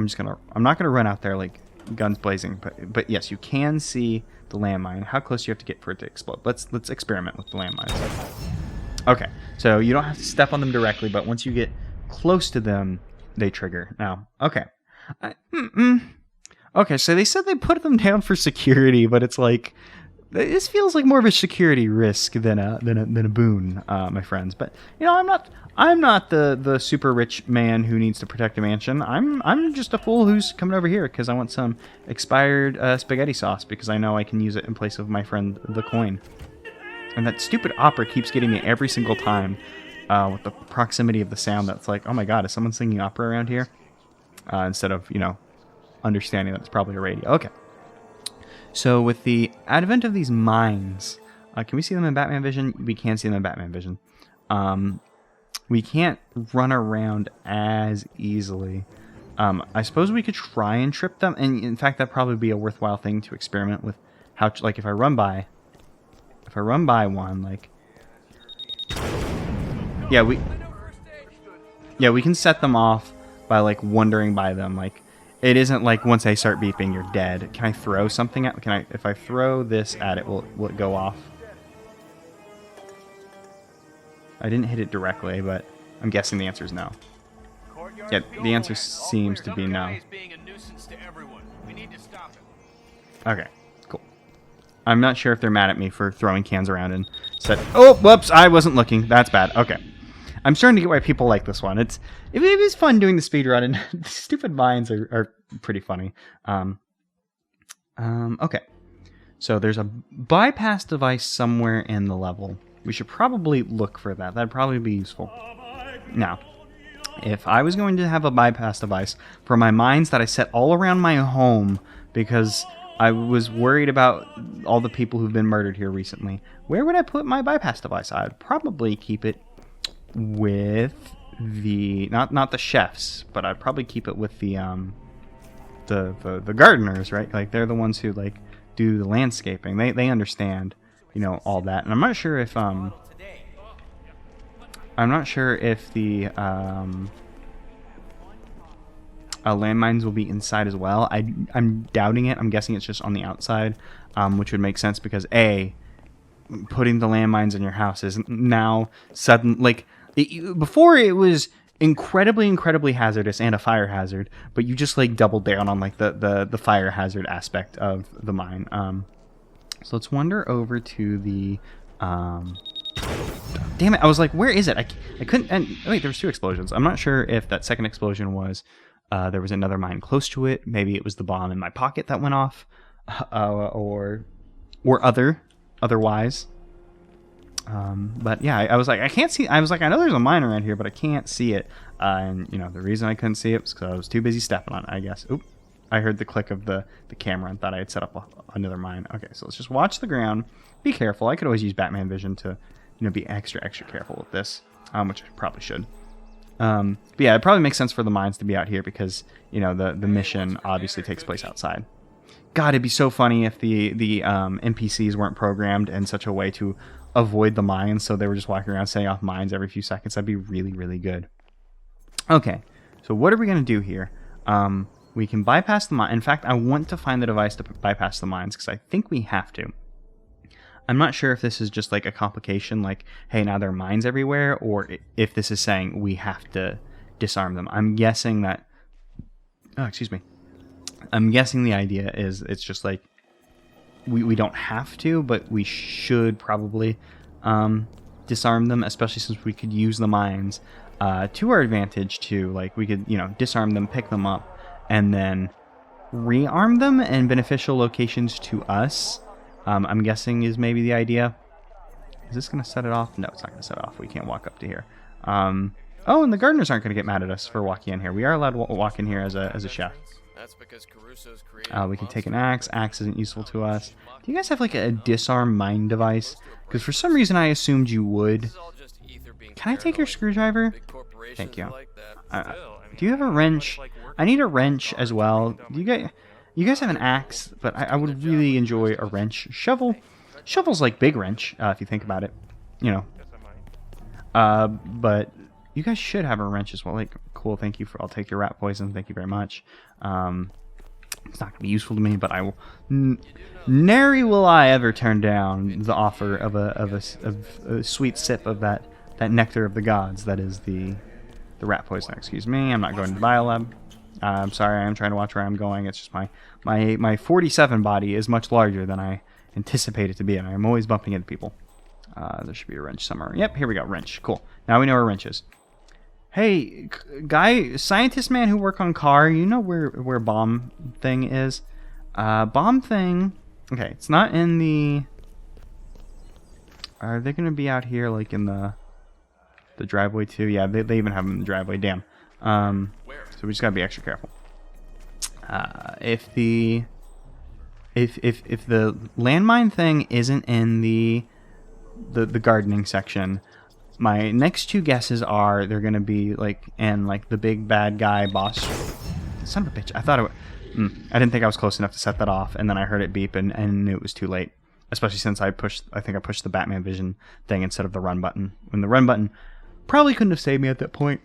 not gonna run out there like guns blazing, but yes, you can see the landmine. How close do you have to get for it to explode? Let's experiment with the landmines. Okay, so you don't have to step on them directly, but once you get close to them, they trigger. Now, okay. Okay, so they said they put them down for security, but it's like, this feels like more of a security risk than a boon, my friends. But you know, I'm not the super rich man who needs to protect a mansion. I'm just a fool who's coming over here because I want some expired spaghetti sauce, because I know I can use it in place of my friend the coin. And that stupid opera keeps getting me every single time with the proximity of the sound. That's like, oh my god, is someone singing opera around here? Instead of, you know, understanding that it's probably a radio. Okay. So with the advent of these mines, can we see them in Batman Vision? We can see them in Batman Vision. We can't run around as easily. I suppose we could try and trip them, and in fact, that'd probably be a worthwhile thing to experiment with. How, like, if I run by one, like, yeah, we can set them off by, like, wandering by them. Like, it isn't like once they start beeping, you're dead. Can I throw something at? If I throw this at it, will it go off? I didn't hit it directly, but I'm guessing the answer is no. Yeah, the answer seems to be no. Okay, cool. I'm not sure if they're mad at me for throwing cans around and said, oh, whoops, I wasn't looking. That's bad. Okay. I'm starting to get why people like this one. It is fun doing the speedrun, and the stupid mines are pretty funny. Okay. So there's a bypass device somewhere in the level. We should probably look for that. That'd probably be useful. Now, if I was going to have a bypass device for my mines that I set all around my home because I was worried about all the people who've been murdered here recently, where would I put my bypass device? I'd probably keep it with the not the chefs, but I'd probably keep it with the gardeners, right? Like, they're the ones who, like, do the landscaping. They understand, you know, all that. And I'm not sure if the landmines will be inside as well. I'm doubting it. I'm guessing it's just on the outside, which would make sense because putting the landmines in your house is now sudden, like, before it was incredibly hazardous and a fire hazard, but you just, like, doubled down on, like, the fire hazard aspect of the mine. So let's wander over to the damn it, I was like, where is it? I couldn't, and wait, there was 2 explosions. I'm not sure if that second explosion was there was another mine close to it. Maybe it was the bomb in my pocket that went off, or otherwise. But yeah, I was like, I can't see. I was like, I know there's a mine around here, but I can't see it. And you know, the reason I couldn't see it was because I was too busy stepping on it, I guess. Oop! I heard the click of the camera and thought I had set up another mine. Okay, so let's just watch the ground. Be careful. I could always use Batman vision to, you know, be extra careful with this, which I probably should. But yeah, it probably makes sense for the mines to be out here because, you know, the mission obviously takes place outside. God, it'd be so funny if the NPCs weren't programmed in such a way to avoid the mines, so they were just walking around setting off mines every few seconds. That'd be really, really good. Okay, so what are we going to do here? We can bypass the mine. In fact, I want to find the device to bypass the mines because I think we have to. I'm not sure if this is just like a complication, like, hey, now there are mines everywhere, or if this is saying we have to disarm them. I'm guessing that... Oh, excuse me. I'm guessing the idea is it's just like we don't have to, but we should probably disarm them, especially since we could use the mines to our advantage too. Like we could, you know, disarm them, pick them up, and then rearm them in beneficial locations to us. I'm guessing is maybe the idea. Is this going to set it off? No, it's not going to set it off. We can't walk up to here. Oh, and the gardeners aren't going to get mad at us for walking in here. We are allowed to walk in here as a chef. That's because Caruso's We can take an axe. Axe isn't useful to us. Do you guys have like a disarm mine device? Because for some reason I assumed you would. Can I take your screwdriver? Thank you. Do you have a wrench? I need a wrench as well. Do you guys have an axe? But I would really enjoy a wrench. Shovel's like big wrench, if you think about it. You know. But you guys should have a wrench as well. Like, cool, thank you I'll take your rat poison. Thank you very much. It's not going to be useful to me, but I will. Nary will I ever turn down the offer of a sweet sip of that nectar of the gods. That is the rat poison. Excuse me. I'm not going to the biolab. I'm sorry. I am trying to watch where I'm going. It's just my 47 body is much larger than I anticipate it to be, and I'm always bumping into people. There should be a wrench somewhere. Yep, here we go. Wrench. Cool. Now we know where wrench is. Hey, guy, scientist man who work on car, you know where bomb thing is? Bomb thing. Okay, it's not in the... Are they going to be out here, like, in the driveway, too? Yeah, they even have them in the driveway. Damn. So we just got to be extra careful. If the landmine thing isn't in the gardening section... My next two guesses are they're going to be like in like the big bad guy boss. Son of a bitch. I thought I didn't think I was close enough to set that off, and then I heard it beep and knew it was too late. Especially since I think I pushed the Batman Vision thing instead of the run button. When the run button probably couldn't have saved me at that point.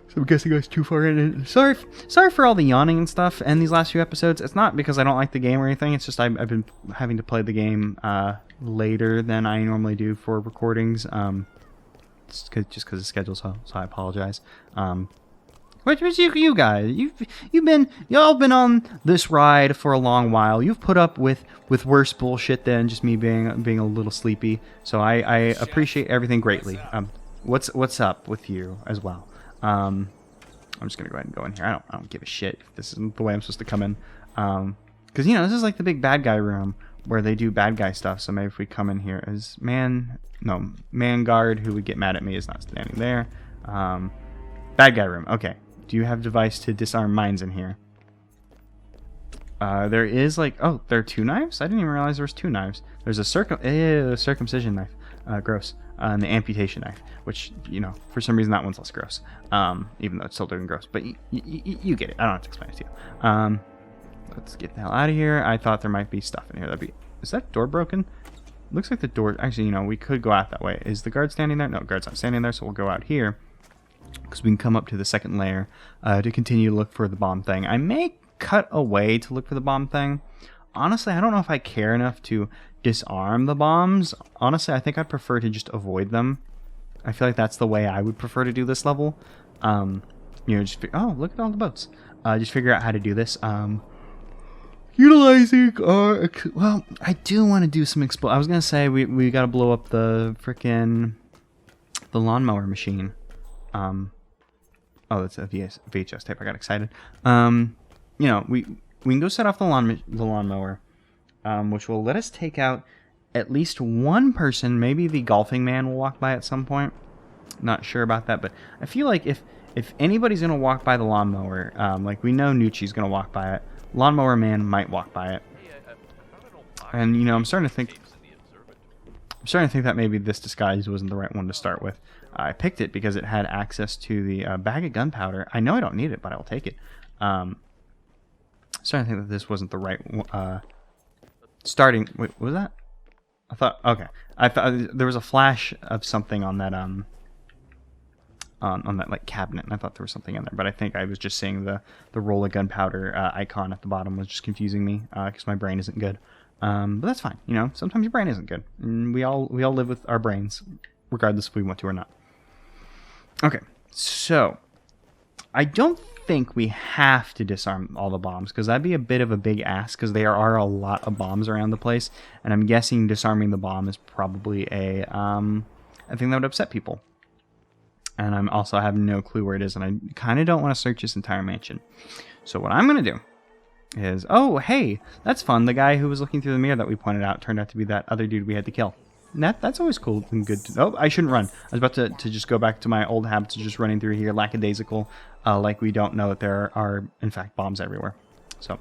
So I'm guessing I was too far in. And sorry for all the yawning and stuff in these last few episodes. It's not because I don't like the game or anything. It's just I've been having to play the game later than I normally do for recordings. Just because of schedule, so I apologize. What you guys? Y'all been on this ride for a long while. You've put up with worse bullshit than just me being a little sleepy. So I appreciate everything greatly. What's up with you as well? I'm just gonna go ahead and go in here. I don't give a shit if this isn't the way I'm supposed to come in. Because you know this is like the big bad guy room where they do bad guy stuff. So maybe if we come in here as man guard who would get mad at me is not standing there. Bad guy room. Okay. Do you have device to disarm mines in here? There is like there are two knives. I didn't even realize there was two knives. There's a circumcision knife. Gross. And the amputation knife, which you know for some reason that one's less gross. Even though it's still doing gross, but you get it. I don't have to explain it to you. Let's get the hell out of here. I thought there might be stuff in here. Is that door broken? Looks like the door... Actually, you know, we could go out that way. Is the guard standing there? No, guard's not standing there, so we'll go out here. Because we can come up to the second layer to continue to look for the bomb thing. I may cut away to look for the bomb thing. Honestly, I don't know if I care enough to disarm the bombs. Honestly, I think I prefer to just avoid them. I feel like that's the way I would prefer to do this level. You know, just... look at all the boats. Just figure out how to do this. Utilizing our... Well, I do want to do some I was going to say we got to blow up the frickin' the lawnmower machine. Oh, that's a VHS tape. I got excited. You know, we can go set off the lawnmower, which will let us take out at least one person, maybe the golfing man will walk by at some point. Not sure about that, but I feel like if anybody's going to walk by the lawnmower, like we know Nucci's going to walk by it, lawnmower man might walk by it. And, you know, I'm starting to think that maybe this disguise wasn't the right one to start with. I picked it because it had access to the bag of gunpowder. I know I don't need it, but I will take it. Starting to think that this wasn't the right starting. Wait, what was that? I thought, okay. I thought there was a flash of something on that on that like cabinet, and I thought there was something in there, but I think I was just seeing the roll of gunpowder icon at the bottom was just confusing me because my brain isn't good. But that's fine, you know. Sometimes your brain isn't good, and we all live with our brains, regardless if we want to or not. Okay, so I don't think we have to disarm all the bombs because that'd be a bit of a big ask because there are a lot of bombs around the place, and I'm guessing disarming the bomb is probably a thing that would upset people. And I'm also have no clue where it is, and I kind of don't want to search this entire mansion. So what I'm gonna do is, oh hey, that's fun. The guy who was looking through the mirror that we pointed out turned out to be that other dude we had to kill. And that's always cool and good. Oh, I shouldn't run. I was about to just go back to my old habits of just running through here, lackadaisical, like we don't know that there are in fact bombs everywhere. So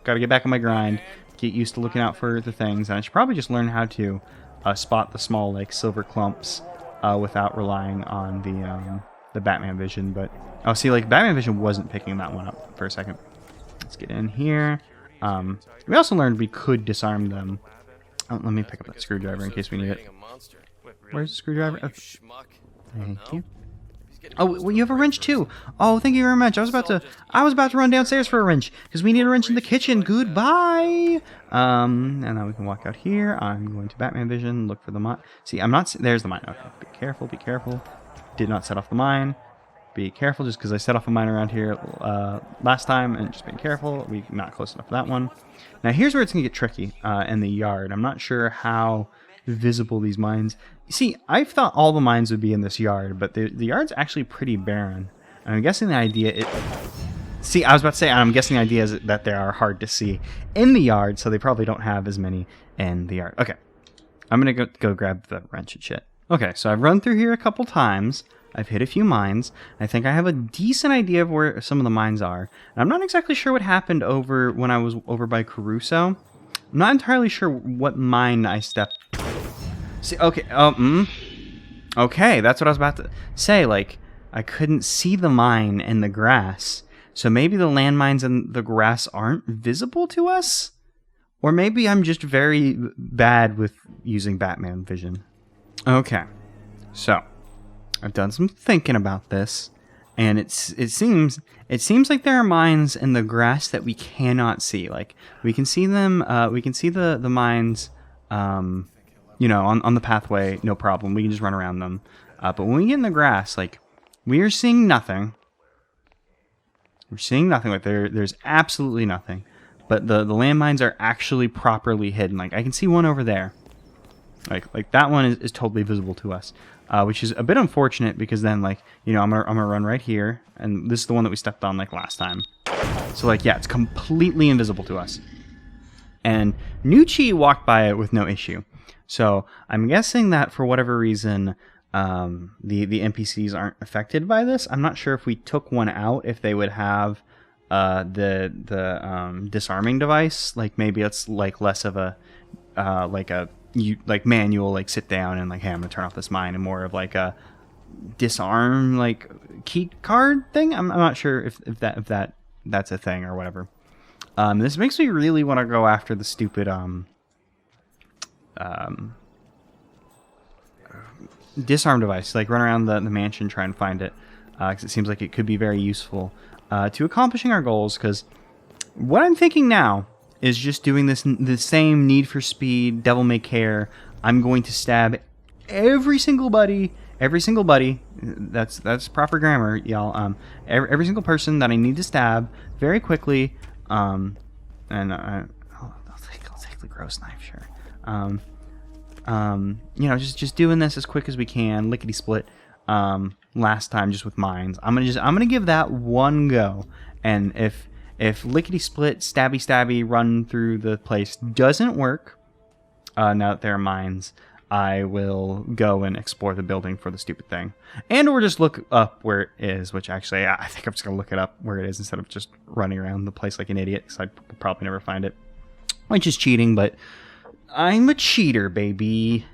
got to get back on my grind, get used to looking out for the things, and I should probably just learn how to spot the small like silver clumps without relying on the Batman vision. But oh, see, like Batman vision wasn't picking that one up for a second. Let's get in here. We also learned we could disarm them. Oh, let me pick up that screwdriver in case we need it. Where's the screwdriver? Oh, thank you. Oh, well, you have a wrench too. Oh, thank you very much. I was about to run downstairs for a wrench because we need a wrench in the kitchen. Goodbye. And then we can walk out here. I'm going to Batman Vision. Look for the mine. See, I'm not. There's the mine. Okay, be careful. Be careful. Did not set off the mine. Be careful, just because I set off a mine around here last time, and just being careful. We're not close enough for that one. Now here's where it's gonna get tricky in the yard. I'm not sure how visible these mines. See, I thought all the mines would be in this yard, but the yard's actually pretty barren. And I'm guessing the idea See, I was about to say, I'm guessing the idea is that they are hard to see in the yard, so they probably don't have as many in the yard. Okay, I'm gonna go grab the wrench and shit. Okay, so I've run through here a couple times. I've hit a few mines. I think I have a decent idea of where some of the mines are. And I'm not exactly sure what happened over when I was over by Caruso. I'm not entirely sure what mine I stepped. See, okay, okay, that's what I was about to say. Like, I couldn't see the mine in the grass. So maybe the landmines in the grass aren't visible to us? Or maybe I'm just very bad with using Batman vision. Okay, so I've done some thinking about this, and it seems like there are mines in the grass that we cannot see. Like we can see them, we can see the mines, you know, on the pathway, no problem. We can just run around them. But when we get in the grass, like we are seeing nothing. We're seeing nothing. Like there's absolutely nothing. But the landmines are actually properly hidden. Like I can see one over there. Like that one is totally visible to us. Which is a bit unfortunate because then, like, you know, I'm gonna run right here, and this is the one that we stepped on like last time. So like, yeah, it's completely invisible to us. And Nucci walked by it with no issue. So I'm guessing that for whatever reason, the NPCs aren't affected by this. I'm not sure if we took one out, if they would have the disarming device. Like maybe it's like less of a manual, like sit down and like, hey, I'm gonna turn off this mine, and more of like a disarm like key card thing. I'm not sure if that's a thing or whatever. This makes me really want to go after the stupid disarm device. Like run around the mansion, try and find it, because it seems like it could be very useful to accomplishing our goals. Because what I'm thinking now is just doing the same Need for Speed, Devil May Care. I'm going to stab every single buddy. That's proper grammar, y'all. Every single person that I need to stab very quickly. And I'll take the gross knife, sure. You know, just doing this as quick as we can, lickety split. Last time just with mines. I'm gonna give that one go, and if lickety split, stabby run through the place doesn't work, now that there are mines, I will go and explore the building for the stupid thing. And or just look up where it is, which actually, I think I'm just going to look it up where it is instead of just running around the place like an idiot, because I'd probably never find it. Which is cheating, but I'm a cheater, baby.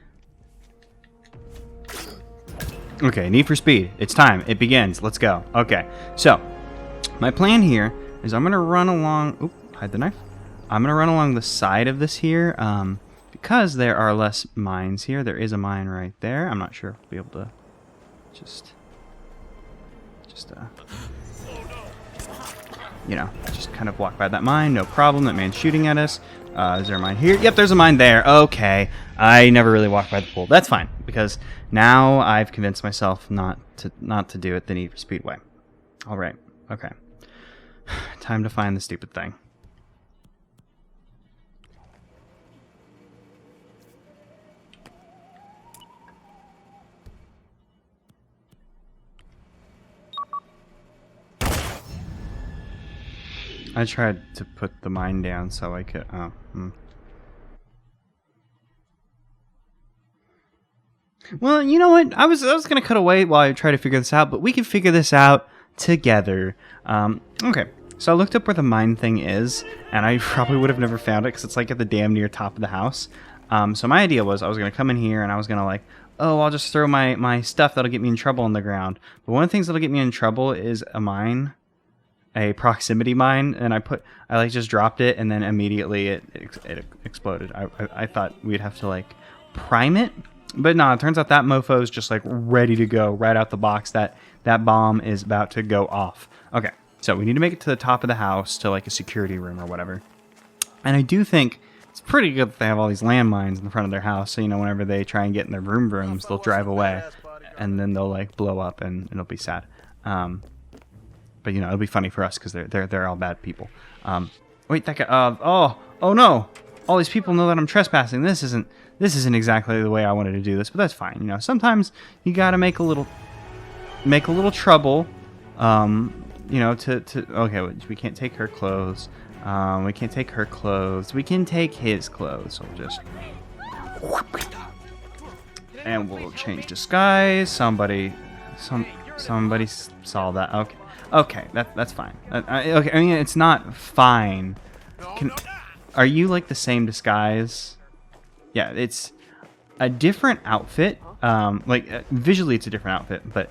Okay, Need for Speed. It's time. It begins. Let's go. Okay, so my plan here is I'm going to run along... Oop, hide the knife. I'm going to run along the side of this here. Because there are less mines here. There is a mine right there. I'm not sure if we'll be able to just kind of walk by that mine. No problem. That man's shooting at us. Is there a mine here? Yep, there's a mine there. Okay. I never really walked by the pool. That's fine, because now I've convinced myself not to do it the Need for Speed way. All right. Okay. Time to find the stupid thing. I tried to put the mine down so I could... Well, you know what? I was going to cut away while I try to figure this out, but we can figure this out together. Okay, so I looked up where the mine thing is, and I probably would have never found it because it's like at the damn near top of the house. So my idea was I was going to come in here and I was going to like, oh, I'll just throw my stuff that'll get me in trouble on the ground. But one of the things that'll get me in trouble is a mine. A proximity mine, and I like just dropped it, and then immediately it exploded. I thought we'd have to like prime it, but no, it turns out that mofo is just like ready to go right out the box. That bomb is about to go off. Okay, so we need to make it to the top of the house to like a security room or whatever. And I do think it's pretty good that they have all these landmines in the front of their house, so whenever they try and get in their rooms, they'll drive away, and then they'll like blow up, and it'll be sad. But it'll be funny for us because they're all bad people. Wait, that guy. Oh no! All these people know that I'm trespassing. This isn't exactly the way I wanted to do this, but that's fine. Sometimes you gotta make a little trouble. Okay, we can't take her clothes. We can't take her clothes. We can take his clothes. So we'll just and we'll change disguise. Somebody saw that. Okay, that's fine. Okay, I mean, it's not fine. Are you like the same disguise? Yeah, it's a different outfit. Visually it's a different outfit, but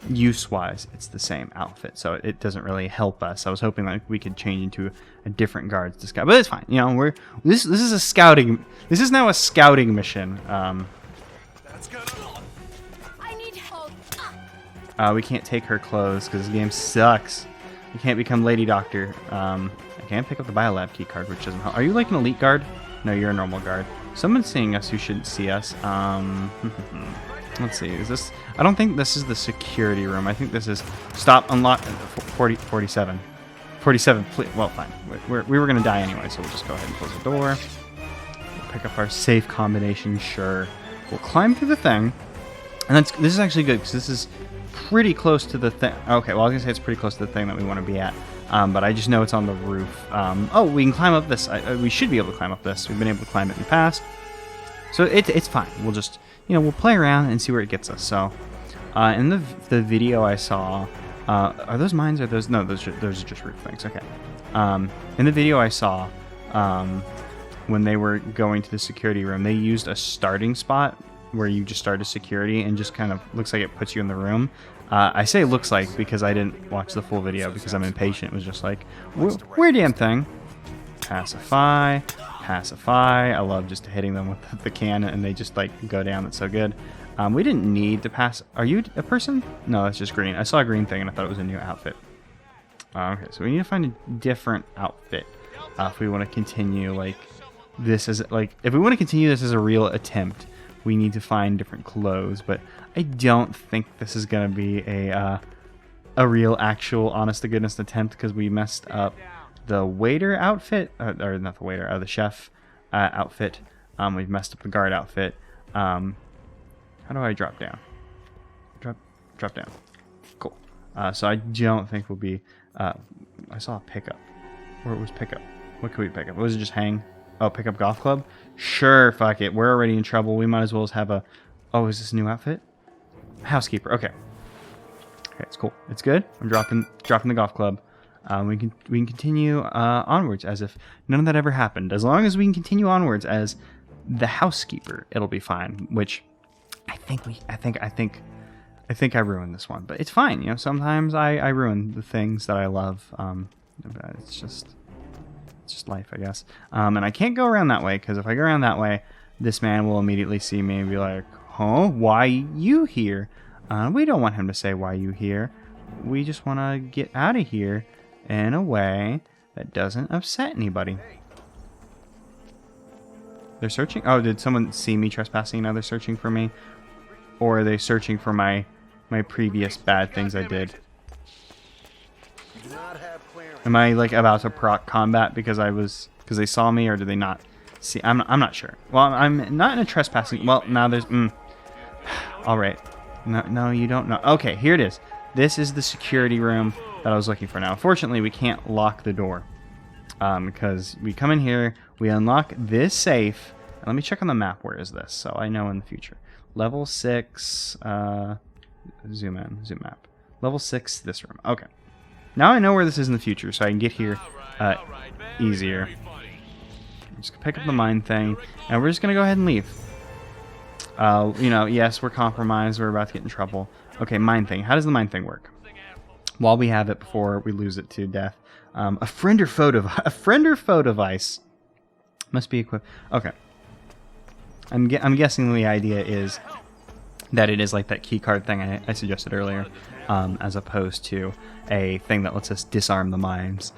use-wise it's the same outfit, so it doesn't really help us. I was hoping like we could change into a different guard's disguise, but it's fine. This is a scouting. This is now a scouting mission. We can't take her clothes because this game sucks. We can't become Lady Doctor. I can't pick up the Biolab key card, which doesn't help. Are you like an elite guard? No, you're a normal guard. Someone's seeing us who shouldn't see us. Let's see. Is this... I don't think this is the security room. I think this is... Stop, unlock... 47. 47, please. Well, fine. We were going to die anyway, so we'll just go ahead and close the door. We'll pick up our safe combination, sure. We'll climb through the thing. And this is actually good, because this is... pretty close to the thing. Okay, well, I was gonna say it's pretty close to the thing that we want to be at, but I just know it's on the roof. Oh, we can climb up this. We should be able to climb up this. We've been able to climb it in the past, so it's fine. We'll just we'll play around and see where it gets us. So, in the video I saw, are those mines? Or those? No, those are just roof things. Okay. In the video I saw, when they were going to the security room, they used a starting spot where you just started security and just kind of looks like it puts you in the room. I say looks like because I didn't watch the full video because I'm impatient. It was just like, weird damn thing. Pacify. I love just hitting them with the can and they just like go down. That's so good. We didn't need to pass. Are you a person? No, that's just green. I saw a green thing and I thought it was a new outfit. Okay, so we need to find a different outfit if we want to continue like this as like if we want to continue this as a real attempt. We need to find different clothes, but I don't think this is gonna be a real, actual, honest-to-goodness attempt because we messed up the waiter outfit, or not the waiter, the chef outfit. We've messed up the guard outfit. How do I drop down? Drop down. Cool. So I don't think we'll be. I saw a pickup. Where was pickup? What could we pick up? Was it just hang? Oh, pick up golf club? Sure, fuck it. We're already in trouble. We might as well have a... Oh, is this a new outfit? Housekeeper. Okay. Okay, it's cool. It's good. I'm dropping the golf club. We can continue onwards as if none of that ever happened. As long as we can continue onwards as the housekeeper, it'll be fine. Which I think I ruined this one, but it's fine. You know, sometimes I ruin the things that I love. It's just life, I guess. And I can't go around that way because if I go around that way, this man will immediately see me and be like, "Huh? Why you here?" We don't want him to say why you here. We just want to get out of here in a way that doesn't upset anybody. They're searching? Oh, did someone see me trespassing? Now they're searching for me? Or are they searching for my previous bad things I did? Am I like about to proc combat because they saw me, or did they not see? I'm not sure. Well, I'm not in a trespassing. Well, now there's all right. No, you don't know. Okay, here it is. This is the security room that I was looking for. Now, unfortunately, we can't lock the door because we come in here, we unlock this safe. And let me check on the map. Where is this? So I know in the future. Level 6. Zoom map. Level 6. This room. Okay. Now I know where this is in the future, so I can get here easier. I'm just gonna pick up the mine thing, and we're just gonna go ahead and leave. You know, yes, we're compromised. We're about to get in trouble. Okay, mine thing. How does the mine thing work? While we have it before we lose it to death. A friend or foe device must be equipped. Okay. I'm guessing the idea is that it is like that key card thing I suggested earlier, as opposed to a thing that lets us disarm the mines.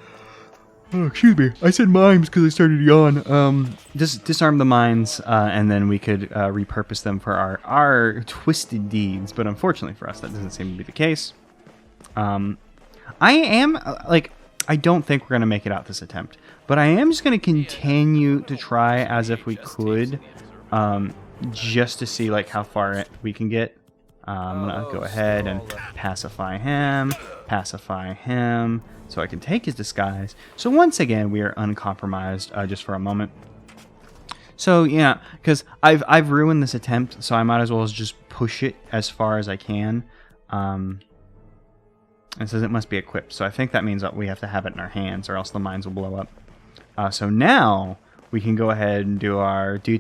Oh, excuse me. I said mimes because I started to yawn. Just disarm the mines, and then we could repurpose them for our twisted deeds. But unfortunately for us, that doesn't seem to be the case. I am, I don't think we're going to make it out this attempt. But I am just going to continue to try as if we could, just to see, how far we can get. I'm going to go ahead and pacify him, so I can take his disguise. So once again, we are uncompromised, just for a moment. So yeah, because I've ruined this attempt, so I might as well just push it as far as I can. It says it must be equipped, so I think that means that we have to have it in our hands, or else the mines will blow up. So now we can go ahead and do our to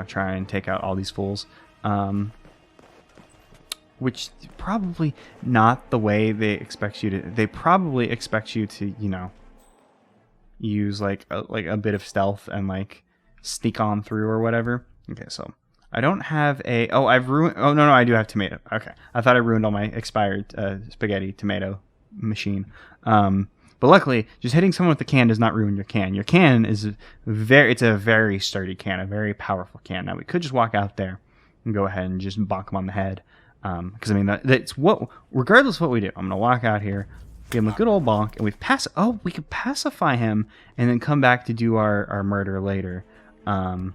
try and take out all these fools. Which probably not the way they expect you to. They probably expect you to, use a bit of stealth and sneak on through or whatever. Okay, so I don't have a. Oh, I've ruined. Oh no, I do have tomato. Okay, I thought I ruined all my expired spaghetti tomato machine. But luckily, just hitting someone with the can does not ruin your can. Your can is it's a very sturdy can, a very powerful can. Now we could just walk out there and go ahead and just bonk him on the head. Because that's what, regardless of what we do, I'm gonna walk out here, give him a good old bonk, and we could pacify him, and then come back to do our murder later. In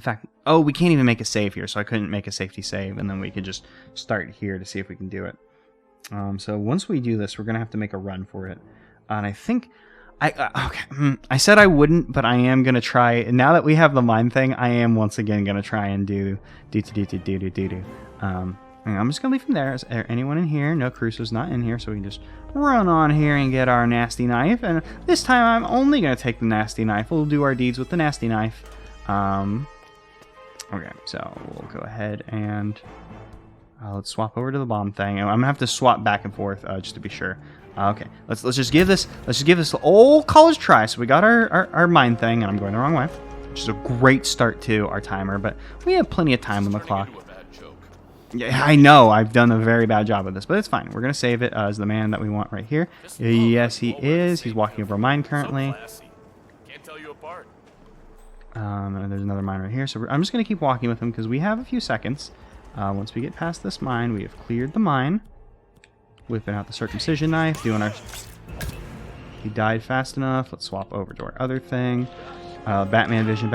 fact, we can't even make a save here, so I couldn't make a safety save, and then we could just start here to see if we can do it. So once we do this, we're gonna have to make a run for it, and I think. I said I wouldn't, but I am gonna try. Now that we have the mine thing, I am once again gonna try and do. I'm just gonna leave him there. Is there anyone in here? No, Crusoe's not in here, so we can just run on here and get our nasty knife. And this time, I'm only gonna take the nasty knife. We'll do our deeds with the nasty knife. Okay, so we'll go ahead and let's swap over to the bomb thing. I'm gonna have to swap back and forth just to be sure. Okay, let's just give this the old college try. So we got our mine thing, and I'm going the wrong way, which is a great start to our timer. But we have plenty of time on the clock. Yeah, I know I've done a very bad job of this, but it's fine. We're gonna save it as the man that we want right here. Yes, he is. He's walking over a mine currently. Can't tell you apart. And there's another mine right here. So I'm just gonna keep walking with him because we have a few seconds. Once we get past this mine, we have cleared the mine. Whipping out the circumcision knife, doing our... He died fast enough. Let's swap over to our other thing. Batman vision.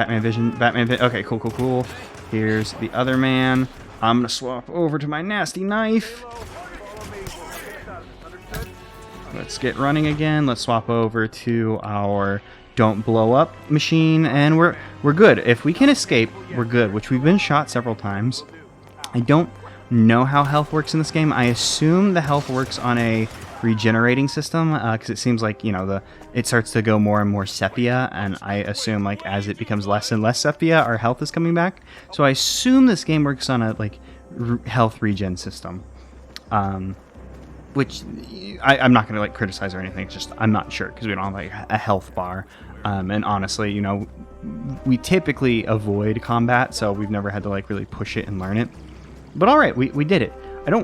Okay, cool. Here's the other man. I'm going to swap over to my nasty knife. Let's get running again. Let's swap over to our don't blow up machine, and we're good. If we can escape, we're good, which we've been shot several times. I don't know how health works in this game. I assume the health works on a regenerating system, because it seems like, you know, it starts to go more and more sepia, and I assume like as it becomes less and less sepia, our health is coming back. So I assume this game works on a like health regen system, which I'm not going to like criticize or anything. It's just I'm not sure because we don't have like a health bar, and honestly, you know, we typically avoid combat, so we've never had to like really push it and learn it. But all right, we did it.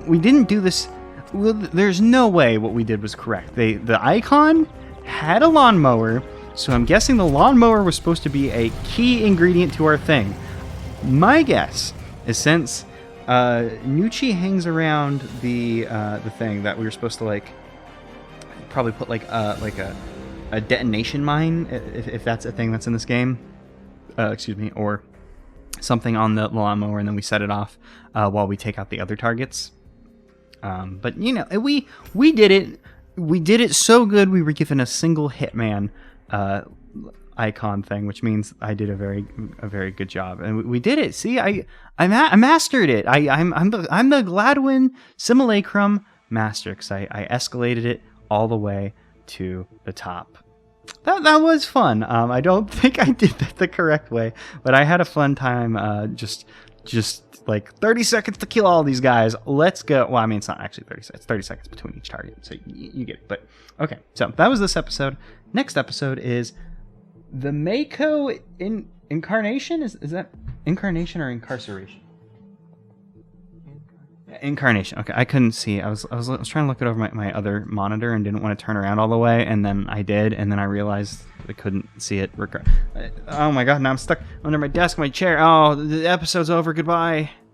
We didn't do this. Well, there's no way what we did was correct. The icon had a lawnmower, so I'm guessing the lawnmower was supposed to be a key ingredient to our thing. My guess is since Nucci hangs around the thing that we were supposed to like probably put like a detonation mine, if that's a thing that's in this game. Excuse me, or something on the lawnmower, and then we set it off while we take out the other targets. But you know, we did it. We did it so good. We were given a single Hitman icon thing, which means I did a very good job, and we did it. See, I mastered it. I'm the Gladwyn Simulacrum master, because I escalated it all the way to the top. That was fun. I don't think I did that the correct way, but I had a fun time. Just like 30 seconds to kill all these guys. Let's go. Well, I mean, it's not actually 30 seconds. It's 30 seconds between each target, so you get it. But okay, so that was this episode. Next episode is the Mako incarnation. Is that incarnation or incarceration? Incarnation. Okay, I couldn't see. I was trying to look it over my other monitor and didn't want to turn around all the way, and then I did, and then I realized I couldn't see it. Oh my god! Now I'm stuck under my desk, my chair. Oh, the episode's over. Goodbye.